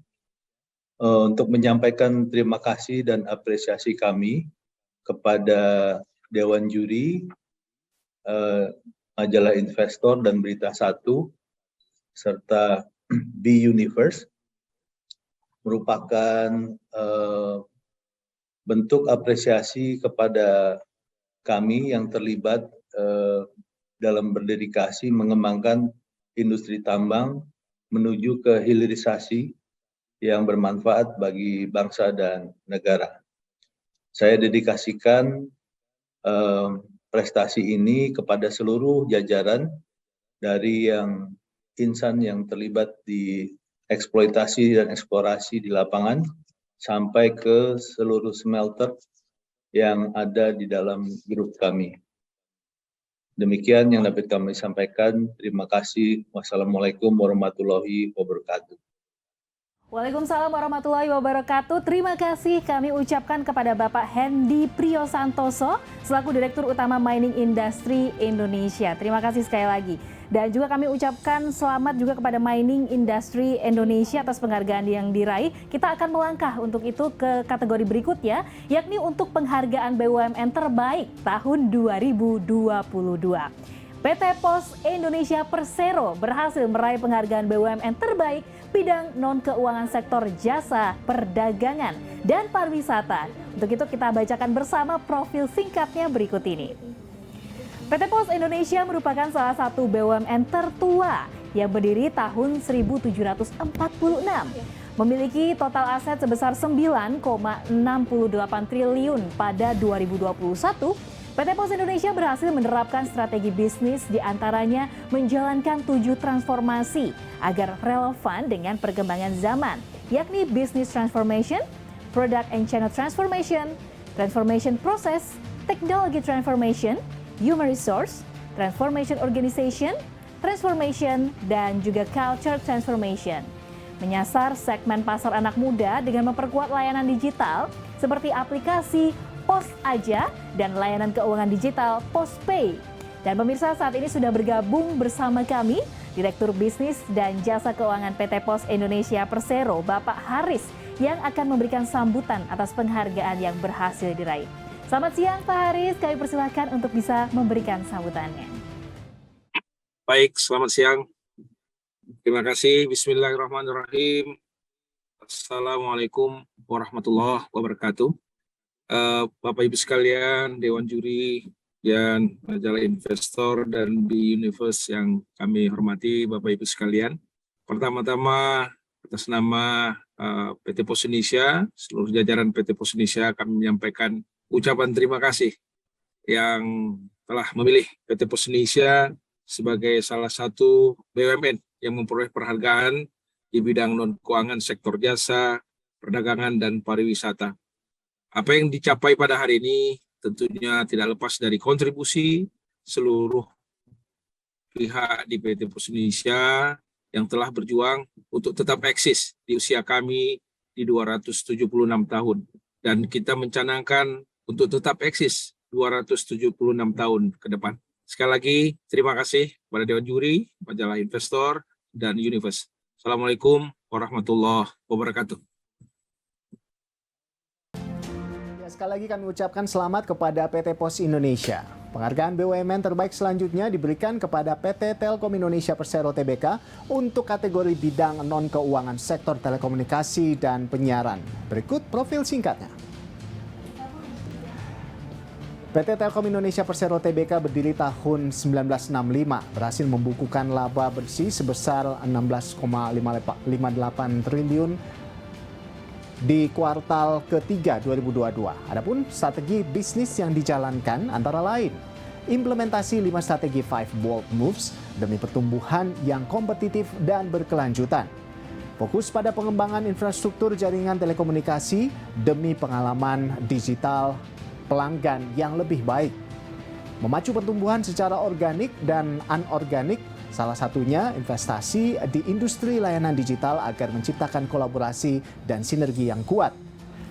untuk menyampaikan terima kasih dan apresiasi kami kepada Dewan Juri, Majalah Investor dan Berita Satu, serta B-Universe, merupakan bentuk apresiasi kepada kami yang terlibat dalam berdedikasi mengembangkan industri tambang menuju ke hilirisasi yang bermanfaat bagi bangsa dan negara. Saya dedikasikan prestasi ini kepada seluruh jajaran dari yang insan yang terlibat di eksploitasi dan eksplorasi di lapangan sampai ke seluruh smelter yang ada di dalam grup kami. Demikian yang dapat kami sampaikan. Terima kasih. Wassalamualaikum warahmatullahi wabarakatuh. Waalaikumsalam warahmatullahi wabarakatuh. Terima kasih kami ucapkan kepada Bapak Hendy Priyosantoso selaku Direktur Utama Mining Industry Indonesia. Terima kasih sekali lagi. Dan juga kami ucapkan selamat juga kepada Mining Industry Indonesia atas penghargaan yang diraih. Kita akan melangkah untuk itu ke kategori berikutnya, yakni untuk penghargaan BUMN terbaik tahun 2022. PT Pos Indonesia Persero berhasil meraih penghargaan BUMN terbaik bidang non-keuangan sektor jasa, perdagangan, dan pariwisata. Untuk itu kita bacakan bersama profil singkatnya berikut ini. PT Pos Indonesia merupakan salah satu BUMN tertua yang berdiri tahun 1746. Memiliki total aset sebesar 9,68 triliun pada 2021. PT Pos Indonesia berhasil menerapkan strategi bisnis diantaranya menjalankan 7 transformasi agar relevan dengan perkembangan zaman, yakni Business Transformation, Product and Channel Transformation, Transformation Process, Technology Transformation, Human Resource, Transformation Organization, Transformation, dan juga Culture Transformation. Menyasar segmen pasar anak muda dengan memperkuat layanan digital seperti aplikasi Pos Aja dan layanan keuangan digital PosPay. Dan pemirsa, saat ini sudah bergabung bersama kami Direktur Bisnis dan Jasa Keuangan PT Pos Indonesia Persero, Bapak Haris, yang akan memberikan sambutan atas penghargaan yang berhasil diraih. Selamat siang Pak Haris, kami persilahkan untuk bisa memberikan sambutannya. Baik, selamat siang. Terima kasih. Bismillahirrahmanirrahim. Assalamualaikum warahmatullahi wabarakatuh. Bapak Ibu sekalian, Dewan Juri, dan majalah investor dan di Universe yang kami hormati, Bapak Ibu sekalian. Pertama-tama atas nama PT Pos Indonesia, seluruh jajaran PT Pos Indonesia kami menyampaikan ucapan terima kasih yang telah memilih PT Pos Indonesia sebagai salah satu BUMN yang memperoleh penghargaan di bidang non-keuangan sektor jasa, perdagangan, dan pariwisata. Apa yang dicapai pada hari ini tentunya tidak lepas dari kontribusi seluruh pihak di PT Pos Indonesia yang telah berjuang untuk tetap eksis di usia kami di 276 tahun. Dan kita mencanangkan untuk tetap eksis 276 tahun ke depan. Sekali lagi, terima kasih kepada Dewan Juri, majalah investor, dan Universe. Assalamualaikum warahmatullahi wabarakatuh. Sekali lagi kami ucapkan selamat kepada PT Pos Indonesia. Penghargaan BUMN terbaik selanjutnya diberikan kepada PT Telkom Indonesia Persero Tbk untuk kategori bidang non-keuangan sektor telekomunikasi dan penyiaran. Berikut profil singkatnya. PT Telkom Indonesia Persero Tbk berdiri tahun 1965, berhasil membukukan laba bersih sebesar 16,58 triliun di kuartal ketiga 2022. Adapun strategi bisnis yang dijalankan antara lain implementasi 5 strategi 5 bold moves demi pertumbuhan yang kompetitif dan berkelanjutan. Fokus pada pengembangan infrastruktur jaringan telekomunikasi demi pengalaman digital pelanggan yang lebih baik. Memacu pertumbuhan secara organik dan anorganik, salah satunya investasi di industri layanan digital agar menciptakan kolaborasi dan sinergi yang kuat.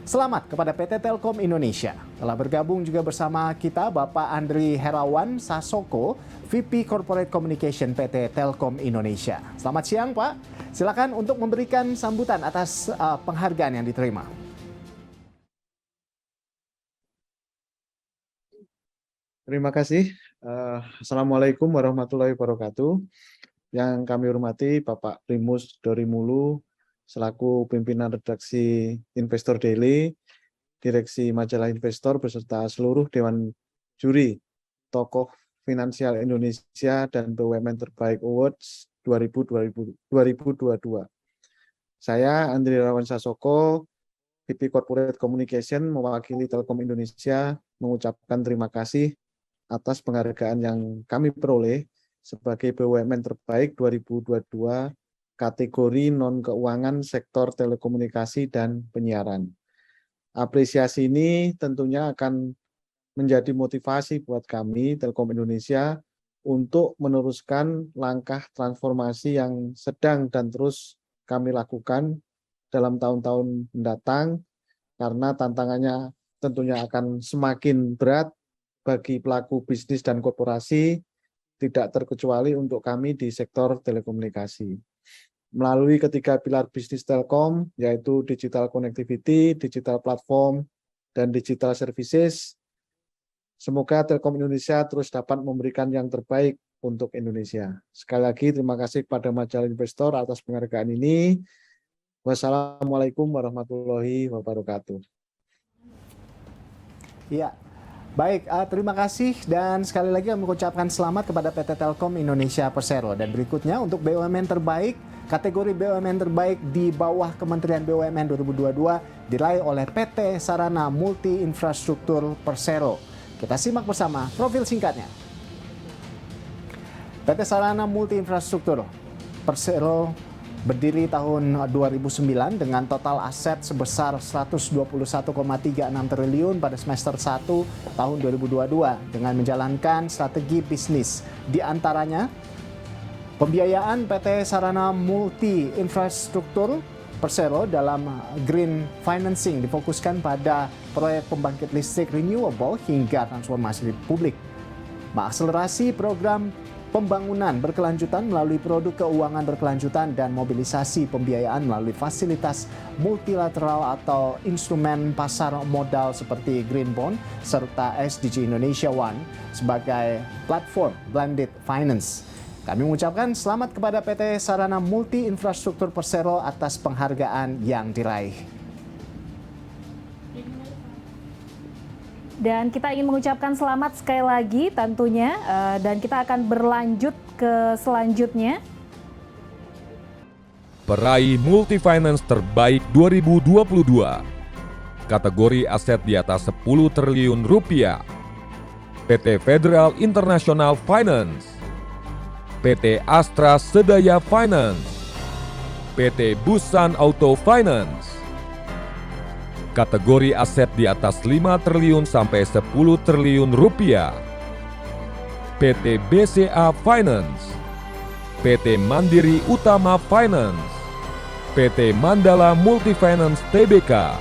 Selamat kepada PT Telkom Indonesia. Telah bergabung juga bersama kita Bapak Andri Herawan Sasoko, VP Corporate Communication PT Telkom Indonesia. Selamat siang Pak. Silakan untuk memberikan sambutan atas penghargaan yang diterima. Terima kasih. Assalamualaikum warahmatullahi wabarakatuh. Yang kami hormati Bapak Primus Dorimulu selaku pimpinan redaksi Investor Daily, Direksi Majalah Investor beserta seluruh Dewan Juri Tokoh Finansial Indonesia dan BUMN Terbaik Awards 2022. Saya Andri Rawan Sasoko, VP Corporate Communication mewakili Telkom Indonesia mengucapkan terima kasih atas penghargaan yang kami peroleh sebagai BUMN terbaik 2022 kategori non-keuangan sektor telekomunikasi dan penyiaran. Apresiasi ini tentunya akan menjadi motivasi buat kami, Telkom Indonesia, untuk meneruskan langkah transformasi yang sedang dan terus kami lakukan dalam tahun-tahun mendatang, karena tantangannya tentunya akan semakin berat bagi pelaku bisnis dan korporasi, tidak terkecuali untuk kami di sektor telekomunikasi. Melalui ketiga pilar bisnis Telkom, yaitu digital connectivity, digital platform, dan digital services, semoga Telkom Indonesia terus dapat memberikan yang terbaik untuk Indonesia. Sekali lagi terima kasih kepada Majalah Investor atas penghargaan ini. Wassalamualaikum warahmatullahi wabarakatuh. Ya, baik, terima kasih dan sekali lagi kami mengucapkan selamat kepada PT Telkom Indonesia Persero. Dan berikutnya untuk BUMN terbaik, kategori BUMN terbaik di bawah Kementerian BUMN 2022 diraih oleh PT Sarana Multi Infrastruktur Persero. Kita simak bersama profil singkatnya. PT Sarana Multi Infrastruktur Persero berdiri tahun 2009 dengan total aset sebesar 121,36 triliun pada semester 1 tahun 2022 dengan menjalankan strategi bisnis. Di antaranya, pembiayaan PT Sarana Multi Infrastruktur Persero dalam green financing difokuskan pada proyek pembangkit listrik renewable hingga transformasi publik. Mengakselerasi program pembangunan berkelanjutan melalui produk keuangan berkelanjutan dan mobilisasi pembiayaan melalui fasilitas multilateral atau instrumen pasar modal seperti Green Bond serta SDG Indonesia One sebagai platform blended finance. Kami mengucapkan selamat kepada PT Sarana Multi Infrastruktur Persero atas penghargaan yang diraih. Dan kita ingin mengucapkan selamat sekali lagi tentunya, dan kita akan berlanjut ke selanjutnya. Peraih Multifinance Terbaik 2022. Kategori aset di atas 10 triliun rupiah. PT Federal International Finance. PT Astra Sedaya Finance. PT Busan Auto Finance. Kategori aset di atas 5 triliun sampai 10 triliun rupiah. PT BCA Finance, PT Mandiri Utama Finance, PT Mandala Multifinance Tbk.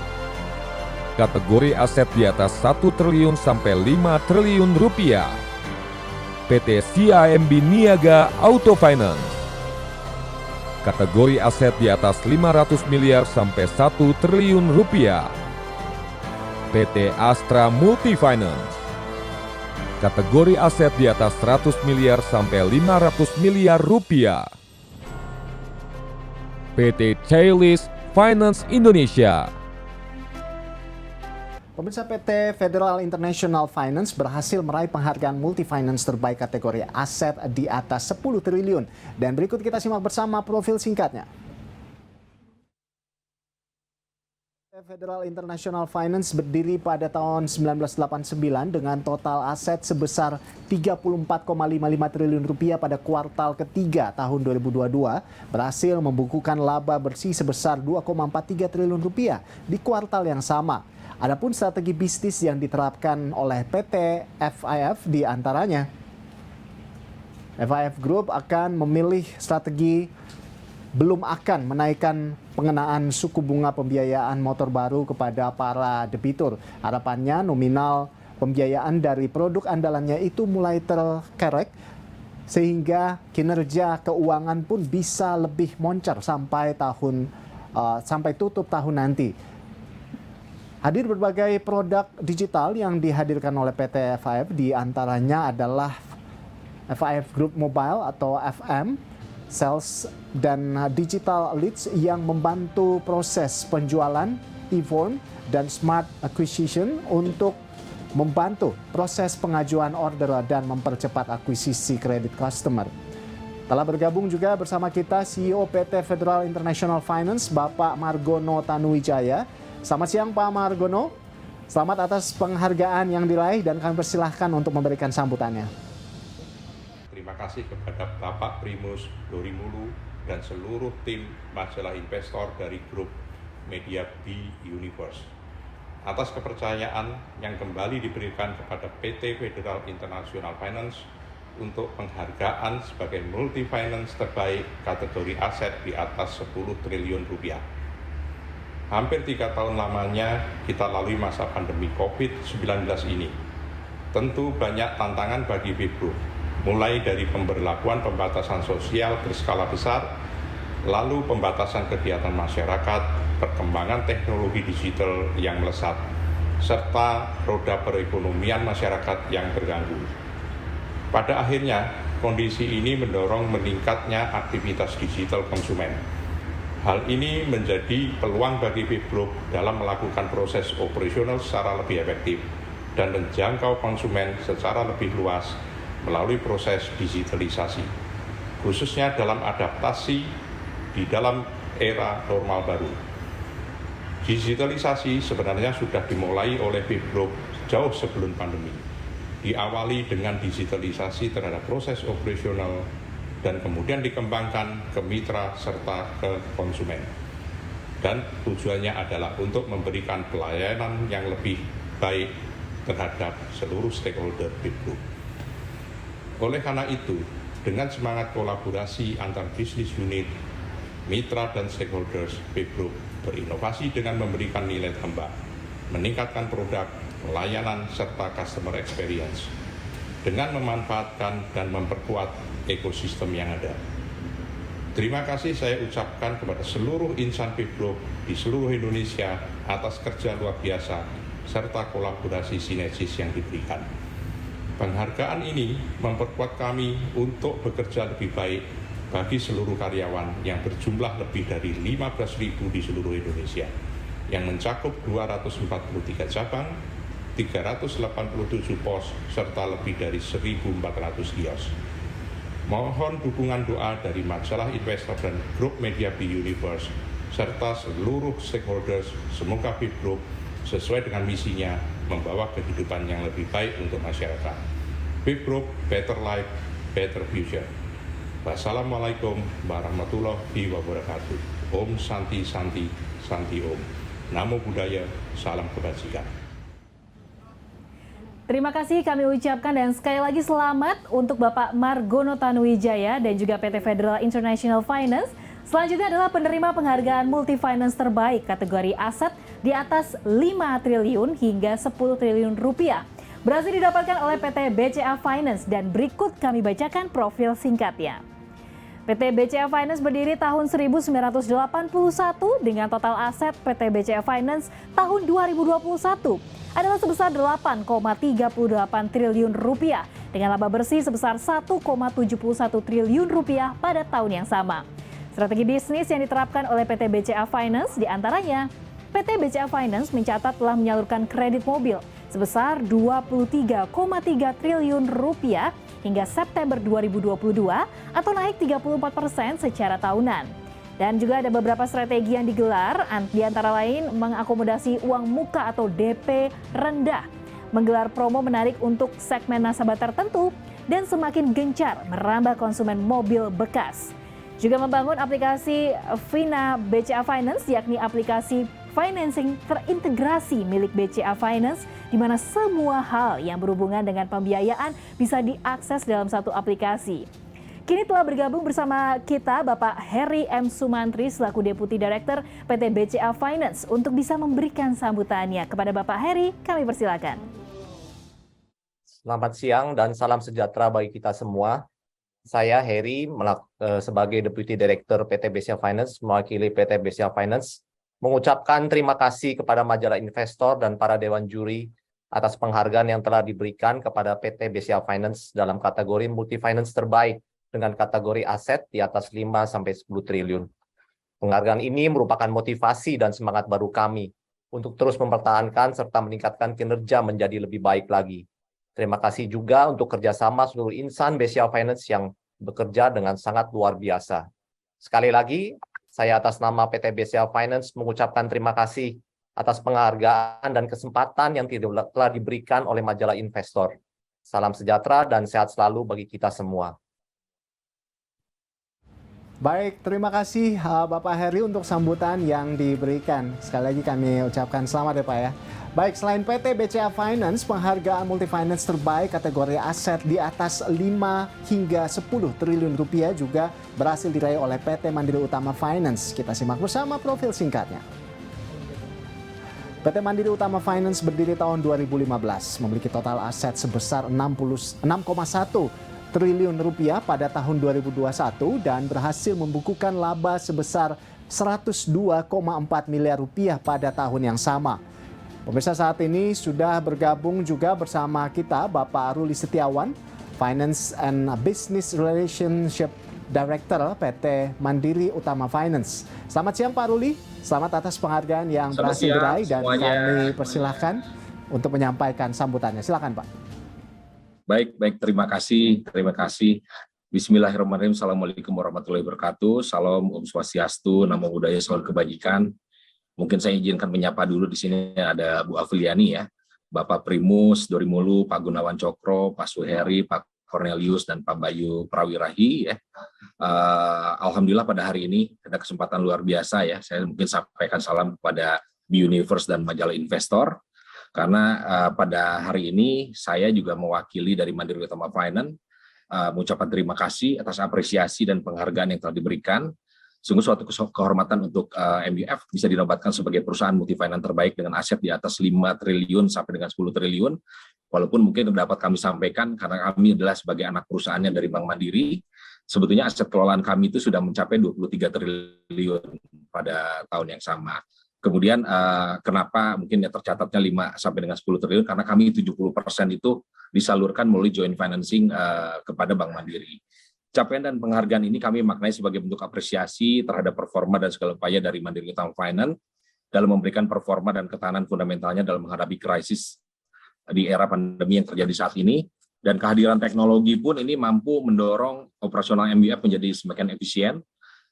Kategori aset di atas 1 triliun sampai 5 triliun rupiah. PT CIMB Niaga Auto Finance. Kategori aset di atas 500 miliar sampai 1 triliun rupiah. PT Astra Multifinance. Kategori aset di atas 100 miliar sampai 500 miliar rupiah. PT Chailis Finance Indonesia. Pemirsa, PT Federal International Finance berhasil meraih penghargaan Multifinance terbaik kategori aset di atas 10 triliun. Dan berikut kita simak bersama profil singkatnya. Federal International Finance berdiri pada tahun 1989 dengan total aset sebesar 34,55 triliun rupiah pada kuartal ketiga tahun 2022, berhasil membukukan laba bersih sebesar 2,43 triliun rupiah di kuartal yang sama. Adapun strategi bisnis yang diterapkan oleh PT FIF di antaranya, FIF Group akan memilih strategi belum akan menaikkan pengenaan suku bunga pembiayaan motor baru kepada para debitur. Harapannya nominal pembiayaan dari produk andalannya itu mulai terkerek sehingga kinerja keuangan pun bisa lebih moncer sampai tutup tahun nanti. Hadir berbagai produk digital yang dihadirkan oleh PT FIF, di antaranya adalah FIF Group Mobile atau FM, Sales dan Digital Leads yang membantu proses penjualan, e-form, dan Smart Acquisition untuk membantu proses pengajuan order dan mempercepat akuisisi kredit customer. Telah bergabung juga bersama kita CEO PT Federal International Finance, Bapak Margono Tanuwijaya. Selamat siang Pak Margono. Selamat atas penghargaan yang diraih dan kami persilahkan untuk memberikan sambutannya. Terima kasih kepada Bapak Primus Dorimulu dan seluruh tim majalah investor dari grup Media B Universe atas kepercayaan yang kembali diberikan kepada PT Federal International Finance untuk penghargaan sebagai multi finance terbaik kategori aset di atas 10 triliun rupiah. Hampir 3 tahun lamanya kita lalui masa pandemi COVID-19 ini. Tentu banyak tantangan bagi Fibro, mulai dari pemberlakuan pembatasan sosial berskala besar, lalu pembatasan kegiatan masyarakat, perkembangan teknologi digital yang melesat, serta roda perekonomian masyarakat yang terganggu. Pada akhirnya, kondisi ini mendorong meningkatnya aktivitas digital konsumen. Hal ini menjadi peluang bagi Fibro dalam melakukan proses operasional secara lebih efektif dan menjangkau konsumen secara lebih luas melalui proses digitalisasi, khususnya dalam adaptasi di dalam era normal baru. Digitalisasi sebenarnya sudah dimulai oleh Fibro jauh sebelum pandemi. Diawali dengan digitalisasi terhadap proses operasional dan kemudian dikembangkan ke mitra serta ke konsumen. Dan tujuannya adalah untuk memberikan pelayanan yang lebih baik terhadap seluruh stakeholder Fibro. Oleh karena itu, dengan semangat kolaborasi antar bisnis unit, mitra dan stakeholders, Fibro berinovasi dengan memberikan nilai tambah, meningkatkan produk, pelayanan, serta customer experience, dengan memanfaatkan dan memperkuat ekosistem yang ada. Terima kasih saya ucapkan kepada seluruh insan Fibro di seluruh Indonesia atas kerja luar biasa serta kolaborasi sinergis yang diberikan. Penghargaan ini memperkuat kami untuk bekerja lebih baik bagi seluruh karyawan yang berjumlah lebih dari 15.000 di seluruh Indonesia, yang mencakup 243 cabang, 387 pos, serta lebih dari 1.400 kios. Mohon dukungan doa dari majalah investor dan grup Media B Universe, serta seluruh stakeholders. Semoga Fibro sesuai dengan misinya membawa kehidupan yang lebih baik untuk masyarakat. Fibro, better life, better future. Wassalamualaikum warahmatullahi wabarakatuh. Om Santi Santi Santi Om. Namo Buddhaya, salam kebajikan. Terima kasih kami ucapkan dan sekali lagi selamat untuk Bapak Margono Tanuwijaya dan juga PT Federal International Finance. Selanjutnya adalah penerima penghargaan multi finance terbaik kategori aset di atas 5 triliun hingga 10 triliun rupiah. Berhasil didapatkan oleh PT BCA Finance dan berikut kami bacakan profil singkatnya. PT BCA Finance berdiri tahun 1981 dengan total aset PT BCA Finance tahun 2021 adalah sebesar 8,38 triliun rupiah dengan laba bersih sebesar 1,71 triliun rupiah pada tahun yang sama. Strategi bisnis yang diterapkan oleh PT BCA Finance diantaranya, PT BCA Finance mencatat telah menyalurkan kredit mobil sebesar 23,3 triliun rupiah hingga September 2022 atau naik 34% secara tahunan. Dan juga ada beberapa strategi yang digelar, di antara lain mengakomodasi uang muka atau DP rendah, menggelar promo menarik untuk segmen nasabah tertentu, dan semakin gencar merambah konsumen mobil bekas. Juga membangun aplikasi Vina BCA Finance, yakni aplikasi financing terintegrasi milik BCA Finance, di mana semua hal yang berhubungan dengan pembiayaan bisa diakses dalam satu aplikasi. Kini telah bergabung bersama kita Bapak Heri M. Sumantri selaku Deputi Director PT BCA Finance untuk bisa memberikan sambutannya. Kepada Bapak Heri, kami persilakan. Selamat siang dan salam sejahtera bagi kita semua. Saya Heri sebagai Deputi Director PT BCA Finance mewakili PT BCA Finance mengucapkan terima kasih kepada majalah investor dan para dewan juri atas penghargaan yang telah diberikan kepada PT BCA Finance dalam kategori multi finance terbaik dengan kategori aset di atas 5-10 triliun. Penghargaan ini merupakan motivasi dan semangat baru kami untuk terus mempertahankan serta meningkatkan kinerja menjadi lebih baik lagi. Terima kasih juga untuk kerjasama seluruh insan BCA Finance yang bekerja dengan sangat luar biasa. Sekali lagi, saya atas nama PT BCA Finance mengucapkan terima kasih atas penghargaan dan kesempatan yang telah diberikan oleh majalah Investor. Salam sejahtera dan sehat selalu bagi kita semua. Baik, terima kasih Bapak Heri untuk sambutan yang diberikan. Sekali lagi kami ucapkan selamat ya Pak ya. Baik, selain PT BCA Finance, penghargaan multi-finance terbaik kategori aset di atas 5 hingga 10 triliun rupiah juga berhasil diraih oleh PT Mandiri Utama Finance. Kita simak bersama profil singkatnya. PT Mandiri Utama Finance berdiri tahun 2015, memiliki total aset sebesar 6,1 triliun rupiah pada tahun 2021 dan berhasil membukukan laba sebesar 102,4 miliar rupiah pada tahun yang sama. Pemirsa, saat ini sudah bergabung juga bersama kita Bapak Ruli Setiawan, Finance and Business Relationship Director PT Mandiri Utama Finance. Selamat siang Pak Ruli, selamat atas penghargaan yang berhasil diraih dan kami persilahkan untuk menyampaikan sambutannya. Silakan Pak. Baik, terima kasih. Bismillahirrahmanirrahim. Assalamualaikum warahmatullahi wabarakatuh. Salam Om Swastiastu, Namo Buddhaya, Salam Kebajikan. Mungkin saya izinkan menyapa dulu di sini ada Bu Afiliani ya, Bapak Primus Dorimulu, Pak Gunawan Cokro, Pak Suheri, Pak Cornelius dan Pak Bayu Prawirahi ya. Alhamdulillah pada hari ini ada kesempatan luar biasa ya. Saya mungkin sampaikan salam kepada B-Universe dan majalah Investor. Karena pada hari ini saya juga mewakili dari Mandiri Utama Finance mengucapkan terima kasih atas apresiasi dan penghargaan yang telah diberikan. Sungguh suatu kehormatan untuk MUF bisa dinobatkan sebagai perusahaan multi-finance terbaik dengan aset di atas 5 triliun sampai dengan 10 triliun. Walaupun mungkin dapat kami sampaikan karena kami adalah sebagai anak perusahaannya dari Bank Mandiri, sebetulnya aset kelolaan kami itu sudah mencapai 23 triliun pada tahun yang sama. Kemudian kenapa mungkin ya tercatatnya 5 sampai dengan 10 triliun karena kami 70% itu disalurkan melalui joint financing kepada Bank Mandiri. Capaian dan penghargaan ini kami maknai sebagai bentuk apresiasi terhadap performa dan segala upaya dari Mandiri Utama Finance dalam memberikan performa dan ketahanan fundamentalnya dalam menghadapi krisis di era pandemi yang terjadi saat ini. Dan kehadiran teknologi pun ini mampu mendorong operasional MUF menjadi semakin efisien,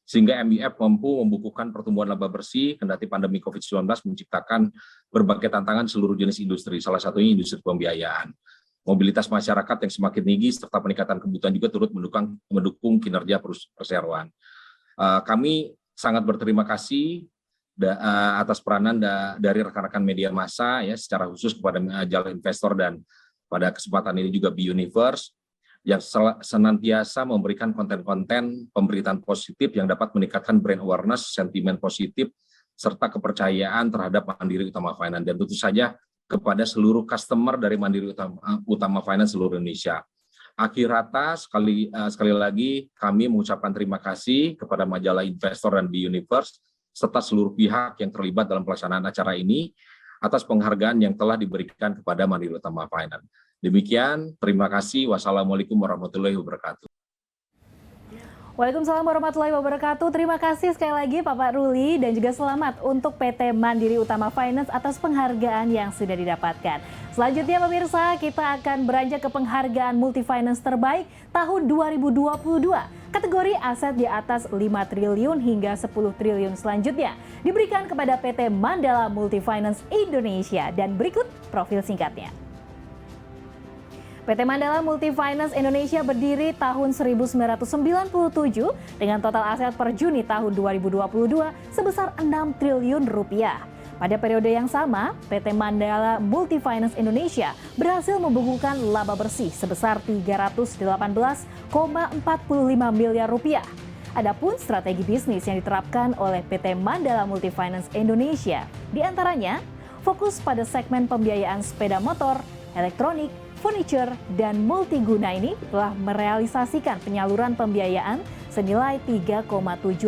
sehingga MUF mampu membukukan pertumbuhan laba bersih kendati pandemi COVID-19 menciptakan berbagai tantangan seluruh jenis industri, salah satunya industri pembiayaan. Mobilitas masyarakat yang semakin tinggi serta peningkatan kebutuhan juga turut mendukung kinerja perseroan. Kami sangat berterima kasih atas peranan dari rekan-rekan media massa ya, secara khusus kepada majalah Investor dan pada kesempatan ini juga B-Universe yang senantiasa memberikan konten-konten pemberitaan positif yang dapat meningkatkan brand awareness, sentimen positif, serta kepercayaan terhadap Mandiri Utama Finance. Dan tentu saja kepada seluruh customer dari Mandiri Utama Finance seluruh Indonesia. Akhir kata, sekali lagi kami mengucapkan terima kasih kepada majalah Investor dan B-Universe, serta seluruh pihak yang terlibat dalam pelaksanaan acara ini, atas penghargaan yang telah diberikan kepada Mandiri Utama Finance. Demikian, terima kasih. Wassalamualaikum warahmatullahi wabarakatuh. Waalaikumsalam warahmatullahi wabarakatuh. Terima kasih sekali lagi Bapak Ruli dan juga selamat untuk PT Mandiri Utama Finance atas penghargaan yang sudah didapatkan. Selanjutnya pemirsa, kita akan beranjak ke penghargaan multi finance terbaik tahun 2022. Kategori aset di atas 5 triliun hingga 10 triliun selanjutnya diberikan kepada PT Mandala Multifinance Indonesia dan berikut profil singkatnya. PT Mandala Multifinance Indonesia berdiri tahun 1997 dengan total aset per Juni tahun 2022 sebesar 6 triliun rupiah. Pada periode yang sama, PT Mandala Multifinance Indonesia berhasil membukukan laba bersih sebesar 318,45 miliar rupiah. Adapun strategi bisnis yang diterapkan oleh PT Mandala Multifinance Indonesia, diantaranya fokus pada segmen pembiayaan sepeda motor, elektronik, furniture, dan multiguna ini telah merealisasikan penyaluran pembiayaan senilai 3,7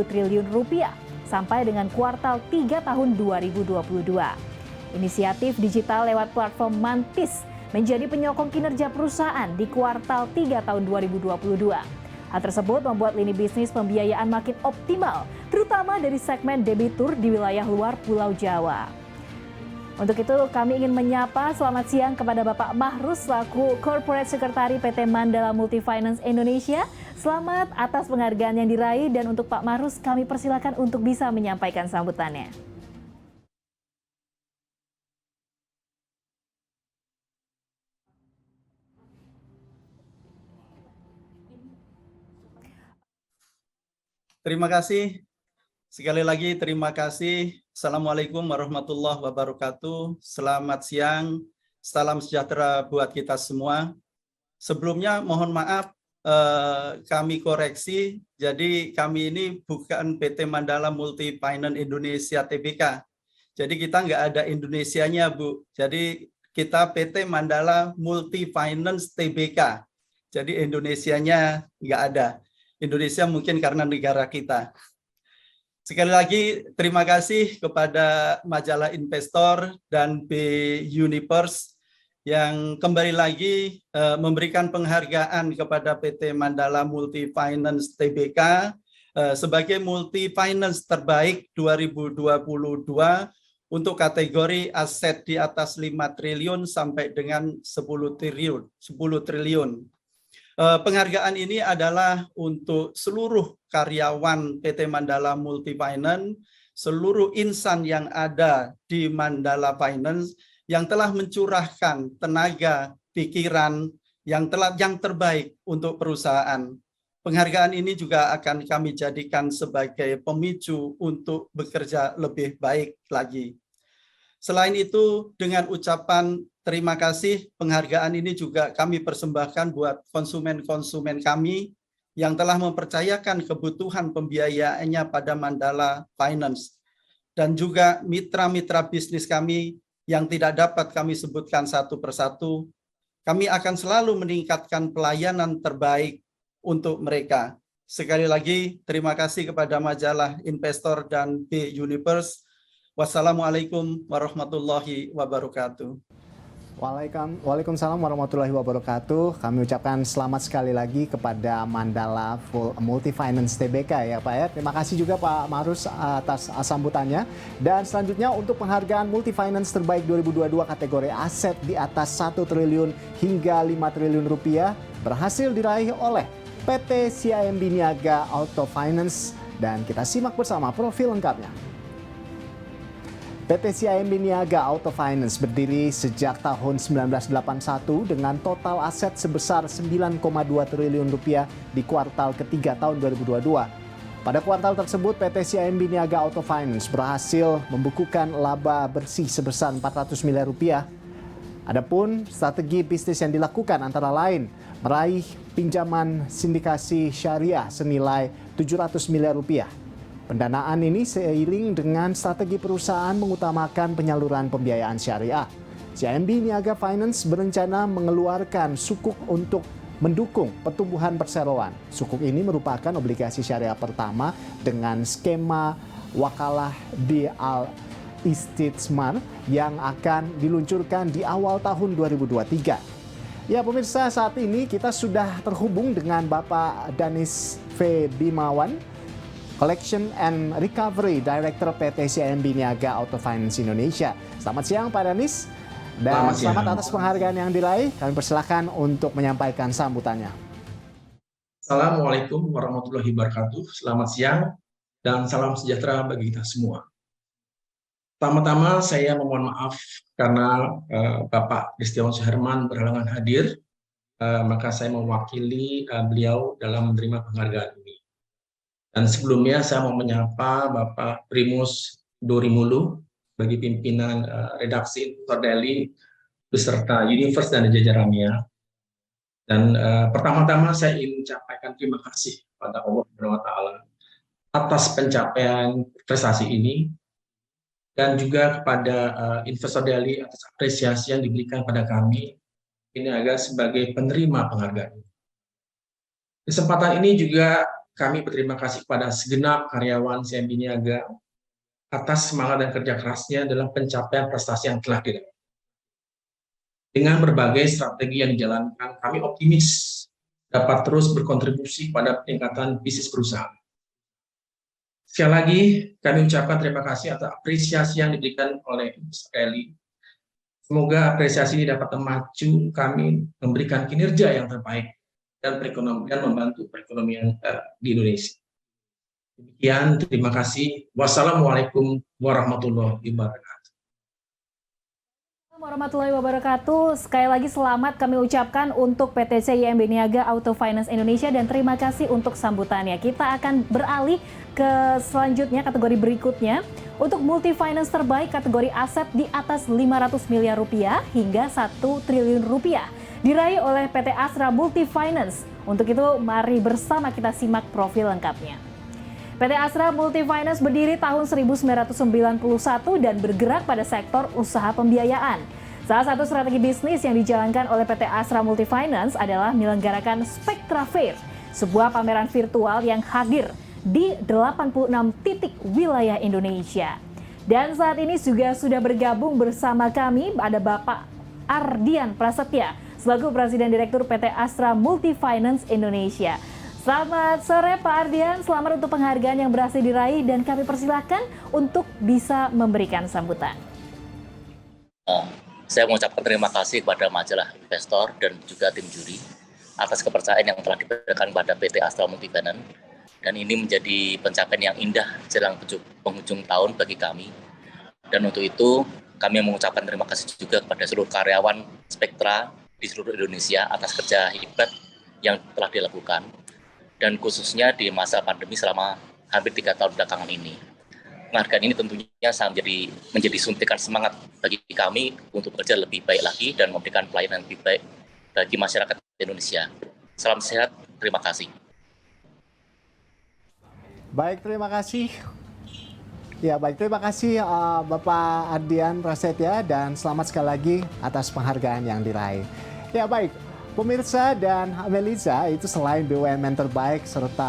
triliun rupiah sampai dengan kuartal 3 tahun 2022. Inisiatif digital lewat platform Mantis menjadi penyokong kinerja perusahaan di kuartal 3 tahun 2022. Hal tersebut membuat lini bisnis pembiayaan makin optimal, terutama dari segmen debitur di wilayah luar Pulau Jawa. Untuk itu kami ingin menyapa selamat siang kepada Bapak Mahrus selaku Corporate Secretary PT Mandala Multifinance Indonesia. Selamat atas penghargaan yang diraih dan untuk Pak Mahrus kami persilakan untuk bisa menyampaikan sambutannya. Terima kasih. Sekali lagi terima kasih. Assalamualaikum warahmatullahi wabarakatuh. Selamat siang. Salam sejahtera buat kita semua. Sebelumnya mohon maaf kami koreksi. Jadi kami ini bukan PT Mandala Multi Finance Indonesia Tbk. Jadi kita nggak ada Indonesianya, Bu. Jadi kita PT Mandala Multi Finance Tbk. Jadi Indonesianya nggak ada. Indonesia mungkin karena negara kita. Sekali lagi terima kasih kepada majalah Investor dan B Universe yang kembali lagi memberikan penghargaan kepada PT Mandala Multi Finance Tbk sebagai multi finance terbaik 2022 untuk kategori aset di atas 5 triliun sampai dengan 10 triliun. Penghargaan ini adalah untuk seluruh karyawan PT Mandala Multi Finance, seluruh insan yang ada di Mandala Finance yang telah mencurahkan tenaga, pikiran yang terbaik untuk perusahaan. Penghargaan ini juga akan kami jadikan sebagai pemicu untuk bekerja lebih baik lagi. Selain itu, dengan ucapan terima kasih, penghargaan ini juga kami persembahkan buat konsumen-konsumen kami yang telah mempercayakan kebutuhan pembiayaannya pada Mandala Finance. Dan juga mitra-mitra bisnis kami yang tidak dapat kami sebutkan satu persatu. Kami akan selalu meningkatkan pelayanan terbaik untuk mereka. Sekali lagi, terima kasih kepada majalah Investor dan B Universe. Wassalamualaikum warahmatullahi wabarakatuh. Waalaikumsalam warahmatullahi wabarakatuh. Kami ucapkan selamat sekali lagi kepada Mandala Multi Finance Tbk ya Pak ya. Terima kasih juga Pak Marus atas sambutannya. Dan selanjutnya untuk penghargaan Multi Finance terbaik 2022 kategori aset di atas 1 triliun hingga 5 triliun rupiah berhasil diraih oleh PT CIMB Niaga Auto Finance. Dan kita simak bersama profil lengkapnya. PT CIMB Niaga Auto Finance berdiri sejak tahun 1981 dengan total aset sebesar 9,2 triliun rupiah di kuartal ketiga tahun 2022. Pada kuartal tersebut, PT CIMB Niaga Auto Finance berhasil membukukan laba bersih sebesar 400 miliar rupiah. Adapun strategi bisnis yang dilakukan antara lain meraih pinjaman sindikasi syariah senilai 700 miliar rupiah. Pendanaan ini seiring dengan strategi perusahaan mengutamakan penyaluran pembiayaan syariah. CIMB Niaga Finance berencana mengeluarkan sukuk untuk mendukung pertumbuhan perseroan. Sukuk ini merupakan obligasi syariah pertama dengan skema wakalah di al-istitsmar yang akan diluncurkan di awal tahun 2023. Ya pemirsa, saat ini kita sudah terhubung dengan Bapak Danis V. Bimawan, Collection and Recovery Director PT CIMB Niaga Auto Finance Indonesia. Selamat siang Pak Danis. Dan selamat atas penghargaan yang diraih. Kami persilakan untuk menyampaikan sambutannya. Assalamualaikum warahmatullahi wabarakatuh. Selamat siang dan salam sejahtera bagi kita semua. Pertama-tama saya memohon maaf karena Bapak Kristiawan Suherman berhalangan hadir. Maka saya mewakili beliau dalam menerima penghargaan ini. Dan sebelumnya saya mau menyapa Bapak Primus Dorimulu bagi pimpinan redaksi Investor Daily beserta Universe dan jajarannya. Dan pertama-tama saya ingin menyampaikan terima kasih kepada Allah Subhanahu wa Ta'ala atas pencapaian prestasi ini dan juga kepada Investor Daily atas apresiasi yang diberikan pada kami ini agar sebagai penerima penghargaan. Kesempatan ini juga kami berterima kasih kepada segenap karyawan CIMB Niaga atas semangat dan kerja kerasnya dalam pencapaian prestasi yang telah diraih. Dengan berbagai strategi yang dijalankan, kami optimis dapat terus berkontribusi pada peningkatan bisnis perusahaan. Sekali lagi, kami ucapkan terima kasih atas apresiasi yang diberikan oleh Investor Daily. Semoga apresiasi ini dapat memacu kami memberikan kinerja yang terbaik dan perekonomian membantu perekonomian di Indonesia. Demikian, terima kasih. Wassalamualaikum warahmatullahi wabarakatuh. Warahmatullahi wabarakatuh. Sekali lagi selamat kami ucapkan untuk PT CIMB Niaga Auto Finance Indonesia dan terima kasih untuk sambutannya. Kita akan beralih ke selanjutnya, kategori berikutnya. Untuk multi finance terbaik kategori aset di atas 500 miliar rupiah hingga 1 triliun rupiah diraih oleh PT Astra Multi Finance. Untuk itu mari bersama kita simak profil lengkapnya. PT Astra Multi Finance berdiri tahun 1991 dan bergerak pada sektor usaha pembiayaan. Salah satu strategi bisnis yang dijalankan oleh PT Astra Multi Finance adalah menyelenggarakan Spectra Fair, sebuah pameran virtual yang hadir di 86 titik wilayah Indonesia. Dan saat ini juga sudah bergabung bersama kami ada Bapak Ardian Prasetya, selaku Presiden Direktur PT Astra Multi Finance Indonesia. Selamat sore Pak Ardian, selamat untuk penghargaan yang berhasil diraih dan kami persilakan untuk bisa memberikan sambutan. Saya mengucapkan terima kasih kepada majalah investor dan juga tim juri atas kepercayaan yang telah diberikan pada PT Astra Multi Finance, dan ini menjadi pencapaian yang indah jelang penghujung tahun bagi kami. Dan untuk itu kami mengucapkan terima kasih juga kepada seluruh karyawan Spectra di seluruh Indonesia atas kerja hebat yang telah dilakukan, dan khususnya di masa pandemi selama hampir 3 tahun belakangan ini. Penghargaan ini tentunya sangat menjadi suntikan semangat bagi kami untuk bekerja lebih baik lagi dan memberikan pelayanan lebih baik bagi masyarakat Indonesia. Salam sehat, terima kasih. Baik, terima kasih. Ya, baik, terima kasih Bapak Ardian Prasetya dan selamat sekali lagi atas penghargaan yang diraih. Ya, baik. Pemirsa dan Melisa, itu selain BUMN terbaik serta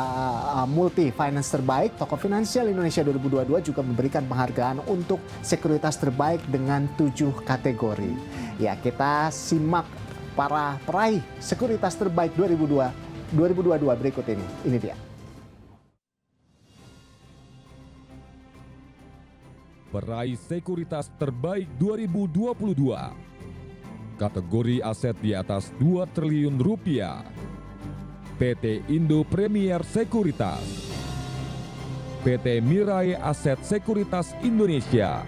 multi finance terbaik, Tokoh Finansial Indonesia 2022 juga memberikan penghargaan untuk sekuritas terbaik dengan 7 kategori. Ya, kita simak para peraih sekuritas terbaik 2022 berikut ini. Ini dia. Peraih sekuritas terbaik 2022. Kategori aset di atas 2 triliun rupiah. PT Indo Premier Sekuritas. PT Mirai Aset Sekuritas Indonesia.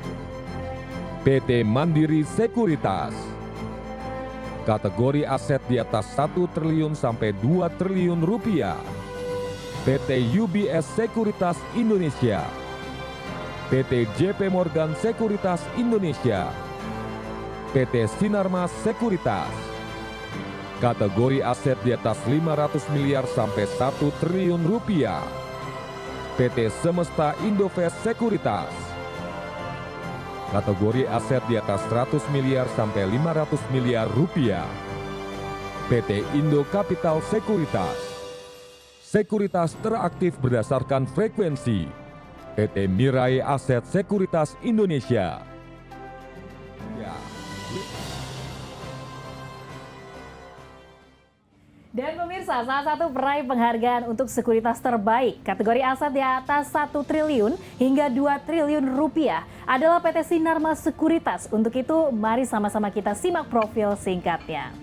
PT Mandiri Sekuritas. Kategori aset di atas 1 triliun sampai 2 triliun rupiah. PT UBS Sekuritas Indonesia. PT JP Morgan Sekuritas Indonesia. PT Sinarmas Sekuritas. Kategori aset di atas 500 miliar sampai 1 triliun rupiah. PT Semesta Indovest Sekuritas. Kategori aset di atas 100 miliar sampai 500 miliar rupiah. PT Indo Capital Sekuritas. Sekuritas teraktif berdasarkan frekuensi. PT Mirai Aset Sekuritas Indonesia. Dan pemirsa, salah satu peraih penghargaan untuk sekuritas terbaik kategori aset di atas 1 triliun hingga 2 triliun rupiah adalah PT Sinarmas Sekuritas. Untuk itu, mari sama-sama kita simak profil singkatnya.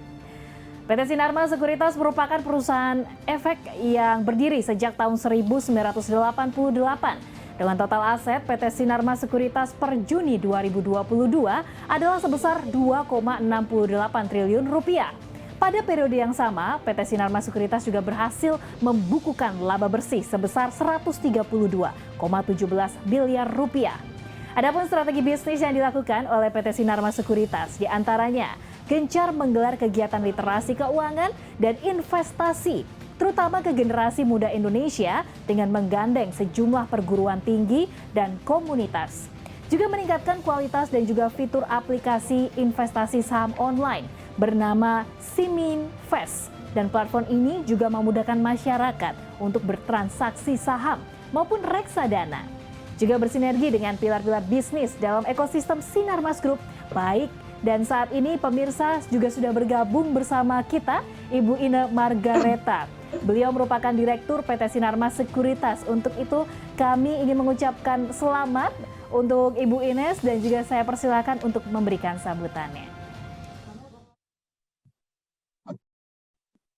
PT Sinarmas Sekuritas merupakan perusahaan efek yang berdiri sejak tahun 1988. Dengan total aset PT Sinarmas Sekuritas per Juni 2022 adalah sebesar 2,68 triliun rupiah. Pada periode yang sama, PT Sinarmas Sekuritas juga berhasil membukukan laba bersih sebesar 132,17 miliar rupiah. Adapun strategi bisnis yang dilakukan oleh PT Sinarmas Sekuritas diantaranya gencar menggelar kegiatan literasi keuangan dan investasi, terutama ke generasi muda Indonesia dengan menggandeng sejumlah perguruan tinggi dan komunitas. Juga meningkatkan kualitas dan juga fitur aplikasi investasi saham online bernama Siminvest, dan platform ini juga memudahkan masyarakat untuk bertransaksi saham maupun reksadana. Juga bersinergi dengan pilar-pilar bisnis dalam ekosistem Sinarmas Group. Baik, dan saat ini pemirsa juga sudah bergabung bersama kita Ibu Ine Margareta. Beliau merupakan Direktur PT Sinarmas Sekuritas. Untuk itu kami ingin mengucapkan selamat untuk Ibu Ines dan juga saya persilakan untuk memberikan sambutannya.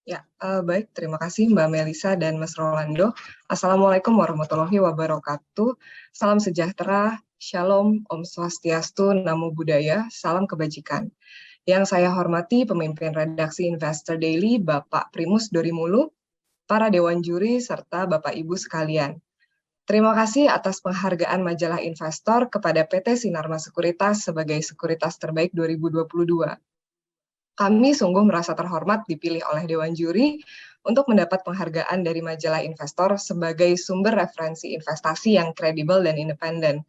Ya, Baik, terima kasih Mbak Melisa dan Mas Rolando. Assalamualaikum warahmatullahi wabarakatuh. Salam sejahtera, Shalom, Om Swastiastu, Namo Buddhaya, salam kebajikan. Yang saya hormati pemimpin redaksi Investor Daily, Bapak Primus Dorimulu, para Dewan Juri, serta Bapak Ibu sekalian. Terima kasih atas penghargaan majalah Investor kepada PT Sinarmas Sekuritas sebagai sekuritas terbaik 2022. Kami sungguh merasa terhormat dipilih oleh Dewan Juri untuk mendapat penghargaan dari majalah Investor sebagai sumber referensi investasi yang kredibel dan independen.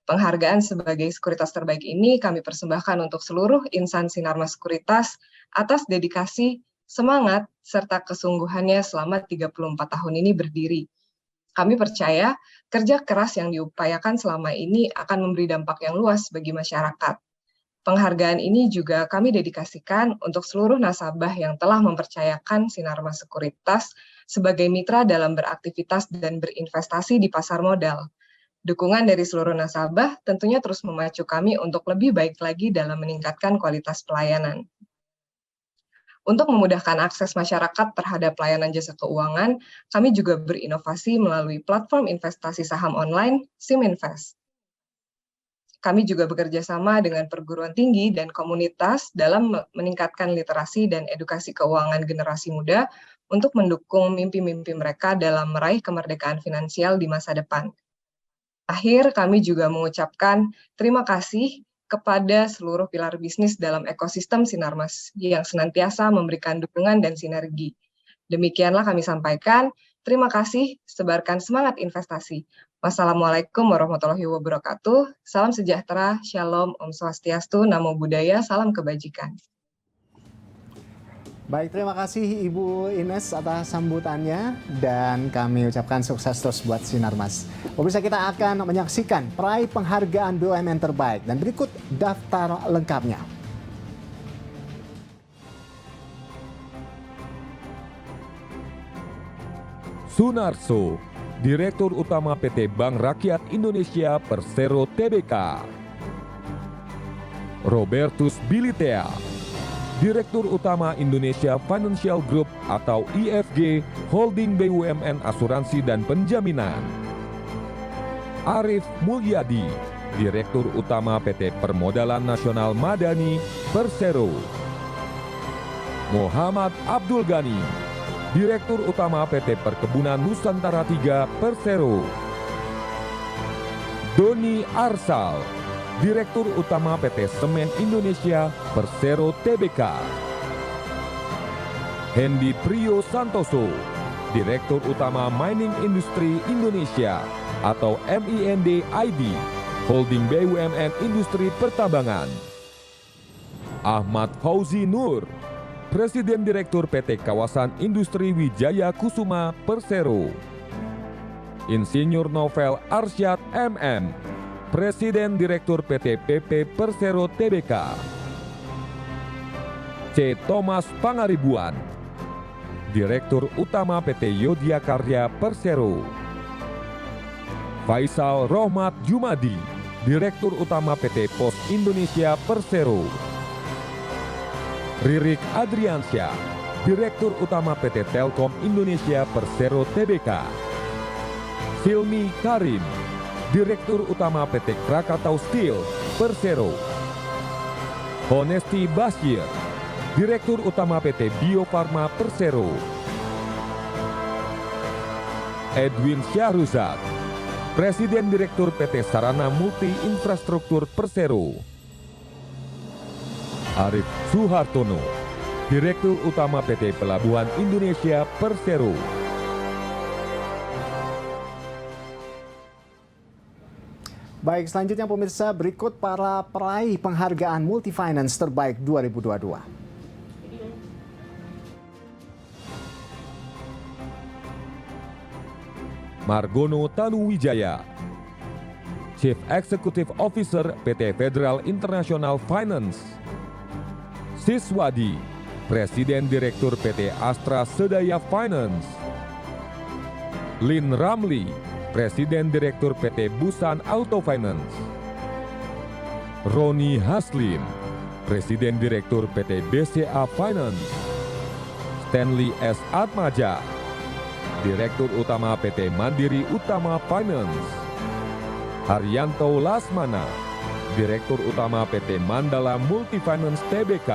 Penghargaan sebagai sekuritas terbaik ini kami persembahkan untuk seluruh insan Sinarmas Sekuritas atas dedikasi, semangat, serta kesungguhannya selama 34 tahun ini berdiri. Kami percaya kerja keras yang diupayakan selama ini akan memberi dampak yang luas bagi masyarakat. Penghargaan ini juga kami dedikasikan untuk seluruh nasabah yang telah mempercayakan Sinarmas Sekuritas sebagai mitra dalam beraktivitas dan berinvestasi di pasar modal. Dukungan dari seluruh nasabah tentunya terus memacu kami untuk lebih baik lagi dalam meningkatkan kualitas pelayanan. Untuk memudahkan akses masyarakat terhadap pelayanan jasa keuangan, kami juga berinovasi melalui platform investasi saham online, SimInvest. Kami juga bekerja sama dengan perguruan tinggi dan komunitas dalam meningkatkan literasi dan edukasi keuangan generasi muda untuk mendukung mimpi-mimpi mereka dalam meraih kemerdekaan finansial di masa depan. Akhir, kami juga mengucapkan terima kasih kepada seluruh pilar bisnis dalam ekosistem Sinarmas yang senantiasa memberikan dukungan dan sinergi. Demikianlah kami sampaikan. Terima kasih, sebarkan semangat investasi. Wassalamualaikum warahmatullahi wabarakatuh. Salam sejahtera, Shalom, Om Swastiastu, Namo Buddhaya, salam kebajikan. Baik, terima kasih Ibu Ines atas sambutannya dan kami ucapkan sukses terus buat Sinarmas. Pemirsa, kita akan menyaksikan peraih penghargaan BUMN terbaik dan berikut daftar lengkapnya. Sunarso, Direktur Utama PT Bank Rakyat Indonesia Persero Tbk. Robertus Bilitea, Direktur Utama Indonesia Financial Group atau IFG Holding BUMN Asuransi dan Penjaminan. Arif Mulyadi, Direktur Utama PT Permodalan Nasional Madani Persero. Muhammad Abdul Ghani, Direktur Utama PT Perkebunan Nusantara 3 Persero. Doni Arsal, Direktur Utama PT Semen Indonesia Persero Tbk. Hendy Priyo Santoso, Direktur Utama Mining Industri Indonesia atau MIND ID, Holding BUMN Industri Pertambangan. Ahmad Fauzi Nur, Presiden Direktur PT Kawasan Industri Wijaya Kusuma Persero. Insinyur Novel Arsyad MM, Presiden Direktur PT PP Persero Tbk. C. Thomas Pangaribuan, Direktur Utama PT Yodiakarya Persero. Faisal Rohmat Jumadi, Direktur Utama PT Pos Indonesia Persero. Ririk Adriansyah, Direktur Utama PT Telkom Indonesia Persero Tbk. Silmi Karim, Direktur Utama PT Krakatau Steel Persero. Honesti Bashir, Direktur Utama PT Bio Farma Persero. Edwin Syahruzad, Presiden Direktur PT Sarana Multi Infrastruktur Persero. Arif Suhartono, Direktur Utama PT Pelabuhan Indonesia Persero. Baik, selanjutnya pemirsa, berikut para peraih penghargaan Multifinance terbaik 2022. Margono Tanuwijaya, Chief Executive Officer PT Federal International Finance. Siswadi, Presiden Direktur PT Astra Sedaya Finance. Lin Ramli, Presiden Direktur PT Busan Auto Finance. Roni Haslin, Presiden Direktur PT BCA Finance. Stanley S. Atmaja, Direktur Utama PT Mandiri Utama Finance. Haryanto Lasmana, Direktur Utama PT Mandala Multifinance Tbk.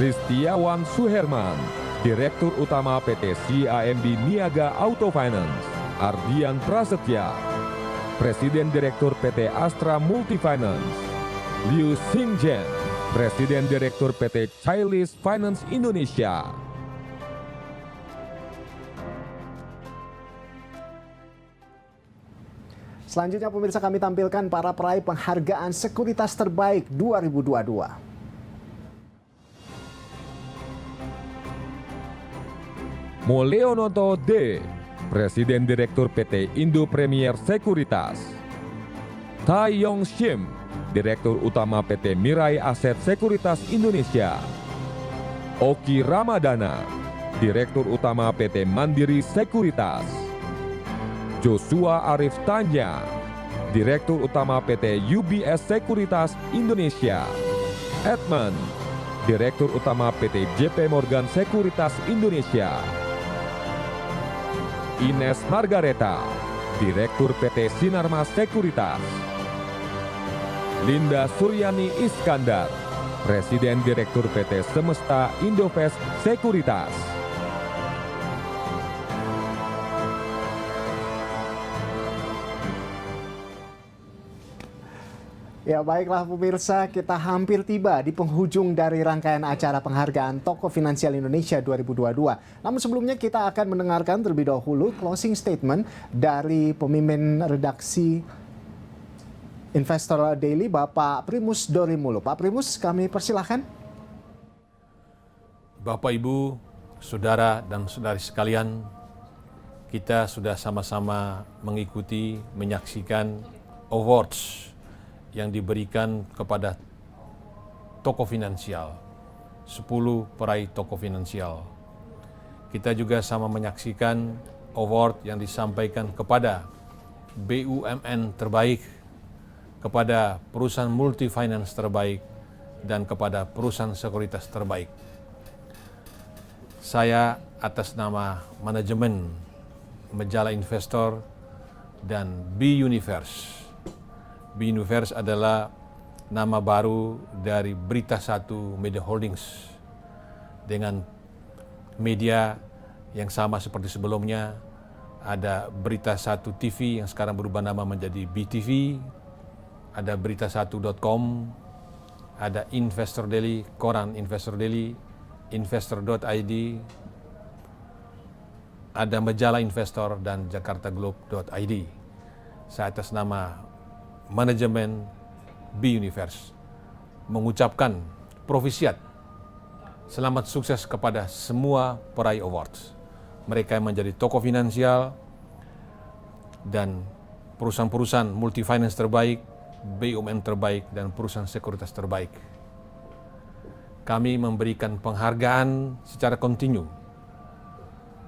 Ristiawan Suherman, Direktur Utama PT CIMB Niaga Auto Finance. Ardian Prasetya, Presiden Direktur PT Astra Multifinance. Liu Xingjian, Presiden Direktur PT Chillis Finance Indonesia. Selanjutnya pemirsa, kami tampilkan para peraih penghargaan sekuritas terbaik 2022. Moleonoto D, Presiden Direktur PT Indo Premier Sekuritas. Tai Yong Shim, Direktur Utama PT Mirai Aset Sekuritas Indonesia. Oki Ramadana, Direktur Utama PT Mandiri Sekuritas. Joshua Arif Tanya, Direktur Utama PT UBS Sekuritas Indonesia. Edmund, Direktur Utama PT JP Morgan Sekuritas Indonesia. Ines Margareta, Direktur PT Sinarmas Sekuritas. Linda Suryani Iskandar, Presiden Direktur PT Semesta Indovest Sekuritas. Ya baiklah pemirsa, kita hampir tiba di penghujung dari rangkaian acara penghargaan Tokoh Finansial Indonesia 2022. Namun sebelumnya kita akan mendengarkan terlebih dahulu closing statement dari pemimpin redaksi Investor Daily, Bapak Primus Dorimulu. Pak Primus, kami persilahkan. Bapak, Ibu, Saudara dan Saudari sekalian, kita sudah sama-sama mengikuti, menyaksikan awards yang diberikan kepada tokoh finansial, 10 peraih tokoh finansial. Kita juga sama menyaksikan award yang disampaikan kepada BUMN terbaik, kepada perusahaan multi-finance terbaik, dan kepada perusahaan sekuritas terbaik. Saya atas nama manajemen Majalah Investor dan B-Universe. B-Universe adalah nama baru dari Berita Satu Media Holdings dengan media yang sama seperti sebelumnya. Ada Berita Satu TV yang sekarang berubah nama menjadi BTV, ada berita1.com, ada Investor Daily, koran Investor Daily, investor.id, ada Majalah Investor dan jakartaglobe.id. Saya atas nama manajemen B-Universe mengucapkan profisiat, selamat sukses kepada semua peraih awards. Mereka yang menjadi tokoh finansial dan perusahaan-perusahaan multi-finance terbaik, BUMN terbaik, dan perusahaan sekuritas terbaik. Kami memberikan penghargaan secara kontinu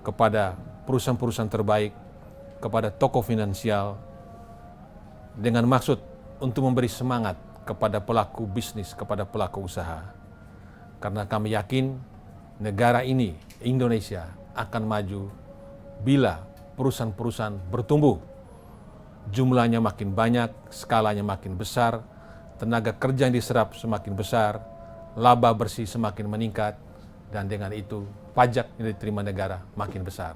kepada perusahaan-perusahaan terbaik, kepada tokoh finansial, dengan maksud untuk memberi semangat kepada pelaku bisnis, kepada pelaku usaha. Karena kami yakin negara ini, Indonesia, akan maju bila perusahaan-perusahaan bertumbuh. Jumlahnya makin banyak, skalanya makin besar, tenaga kerja yang diserap semakin besar, laba bersih semakin meningkat, dan dengan itu pajak yang diterima negara makin besar.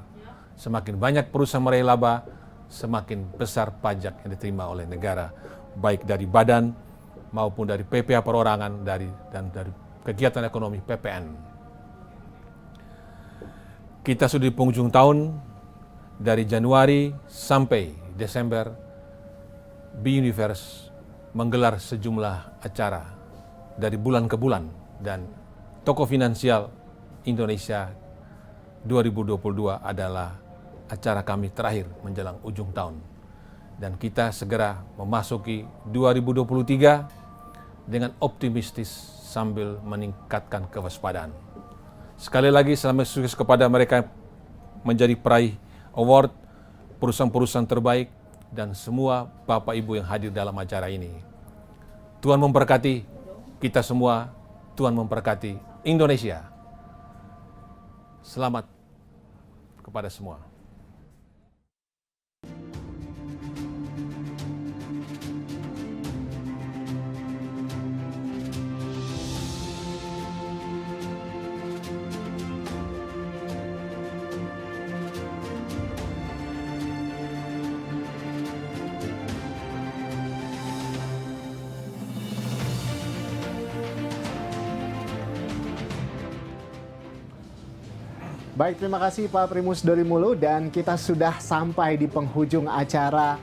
Semakin banyak perusahaan meraih laba, semakin besar pajak yang diterima oleh negara, baik dari badan maupun dari PPh perorangan dan dari kegiatan ekonomi PPN. Kita sudah di penghujung tahun, dari Januari sampai Desember, B-Universe menggelar sejumlah acara dari bulan ke bulan, dan Tokoh Finansial Indonesia 2022 adalah acara kami terakhir menjelang ujung tahun. Dan kita segera memasuki 2023 dengan optimistis sambil meningkatkan kewaspadaan. Sekali lagi selamat sukses kepada mereka menjadi peraih award, perusahaan-perusahaan terbaik, dan semua Bapak Ibu yang hadir dalam acara ini. Tuhan memberkati kita semua, Tuhan memberkati Indonesia. Selamat kepada semua. Baik, terima kasih Pak Primus Dorimulu, dan kita sudah sampai di penghujung acara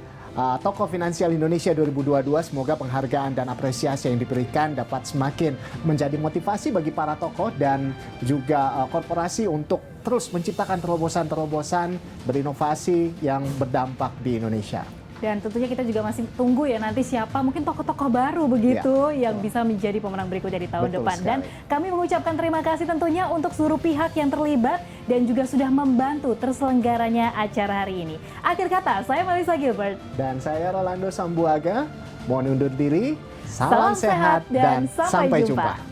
Tokoh Finansial Indonesia 2022. Semoga penghargaan dan apresiasi yang diberikan dapat semakin menjadi motivasi bagi para tokoh dan juga korporasi untuk terus menciptakan terobosan-terobosan berinovasi yang berdampak di Indonesia. Dan tentunya kita juga masih tunggu ya nanti siapa mungkin tokoh-tokoh baru begitu yang bisa menjadi pemenang berikutnya di tahun depan. Dan kami mengucapkan terima kasih tentunya untuk seluruh pihak yang terlibat dan juga sudah membantu terselenggaranya acara hari ini. Akhir kata, saya Melissa Gilbert. Dan saya Rolando Sambuaga. Mohon undur diri. Salam sehat dan sampai jumpa.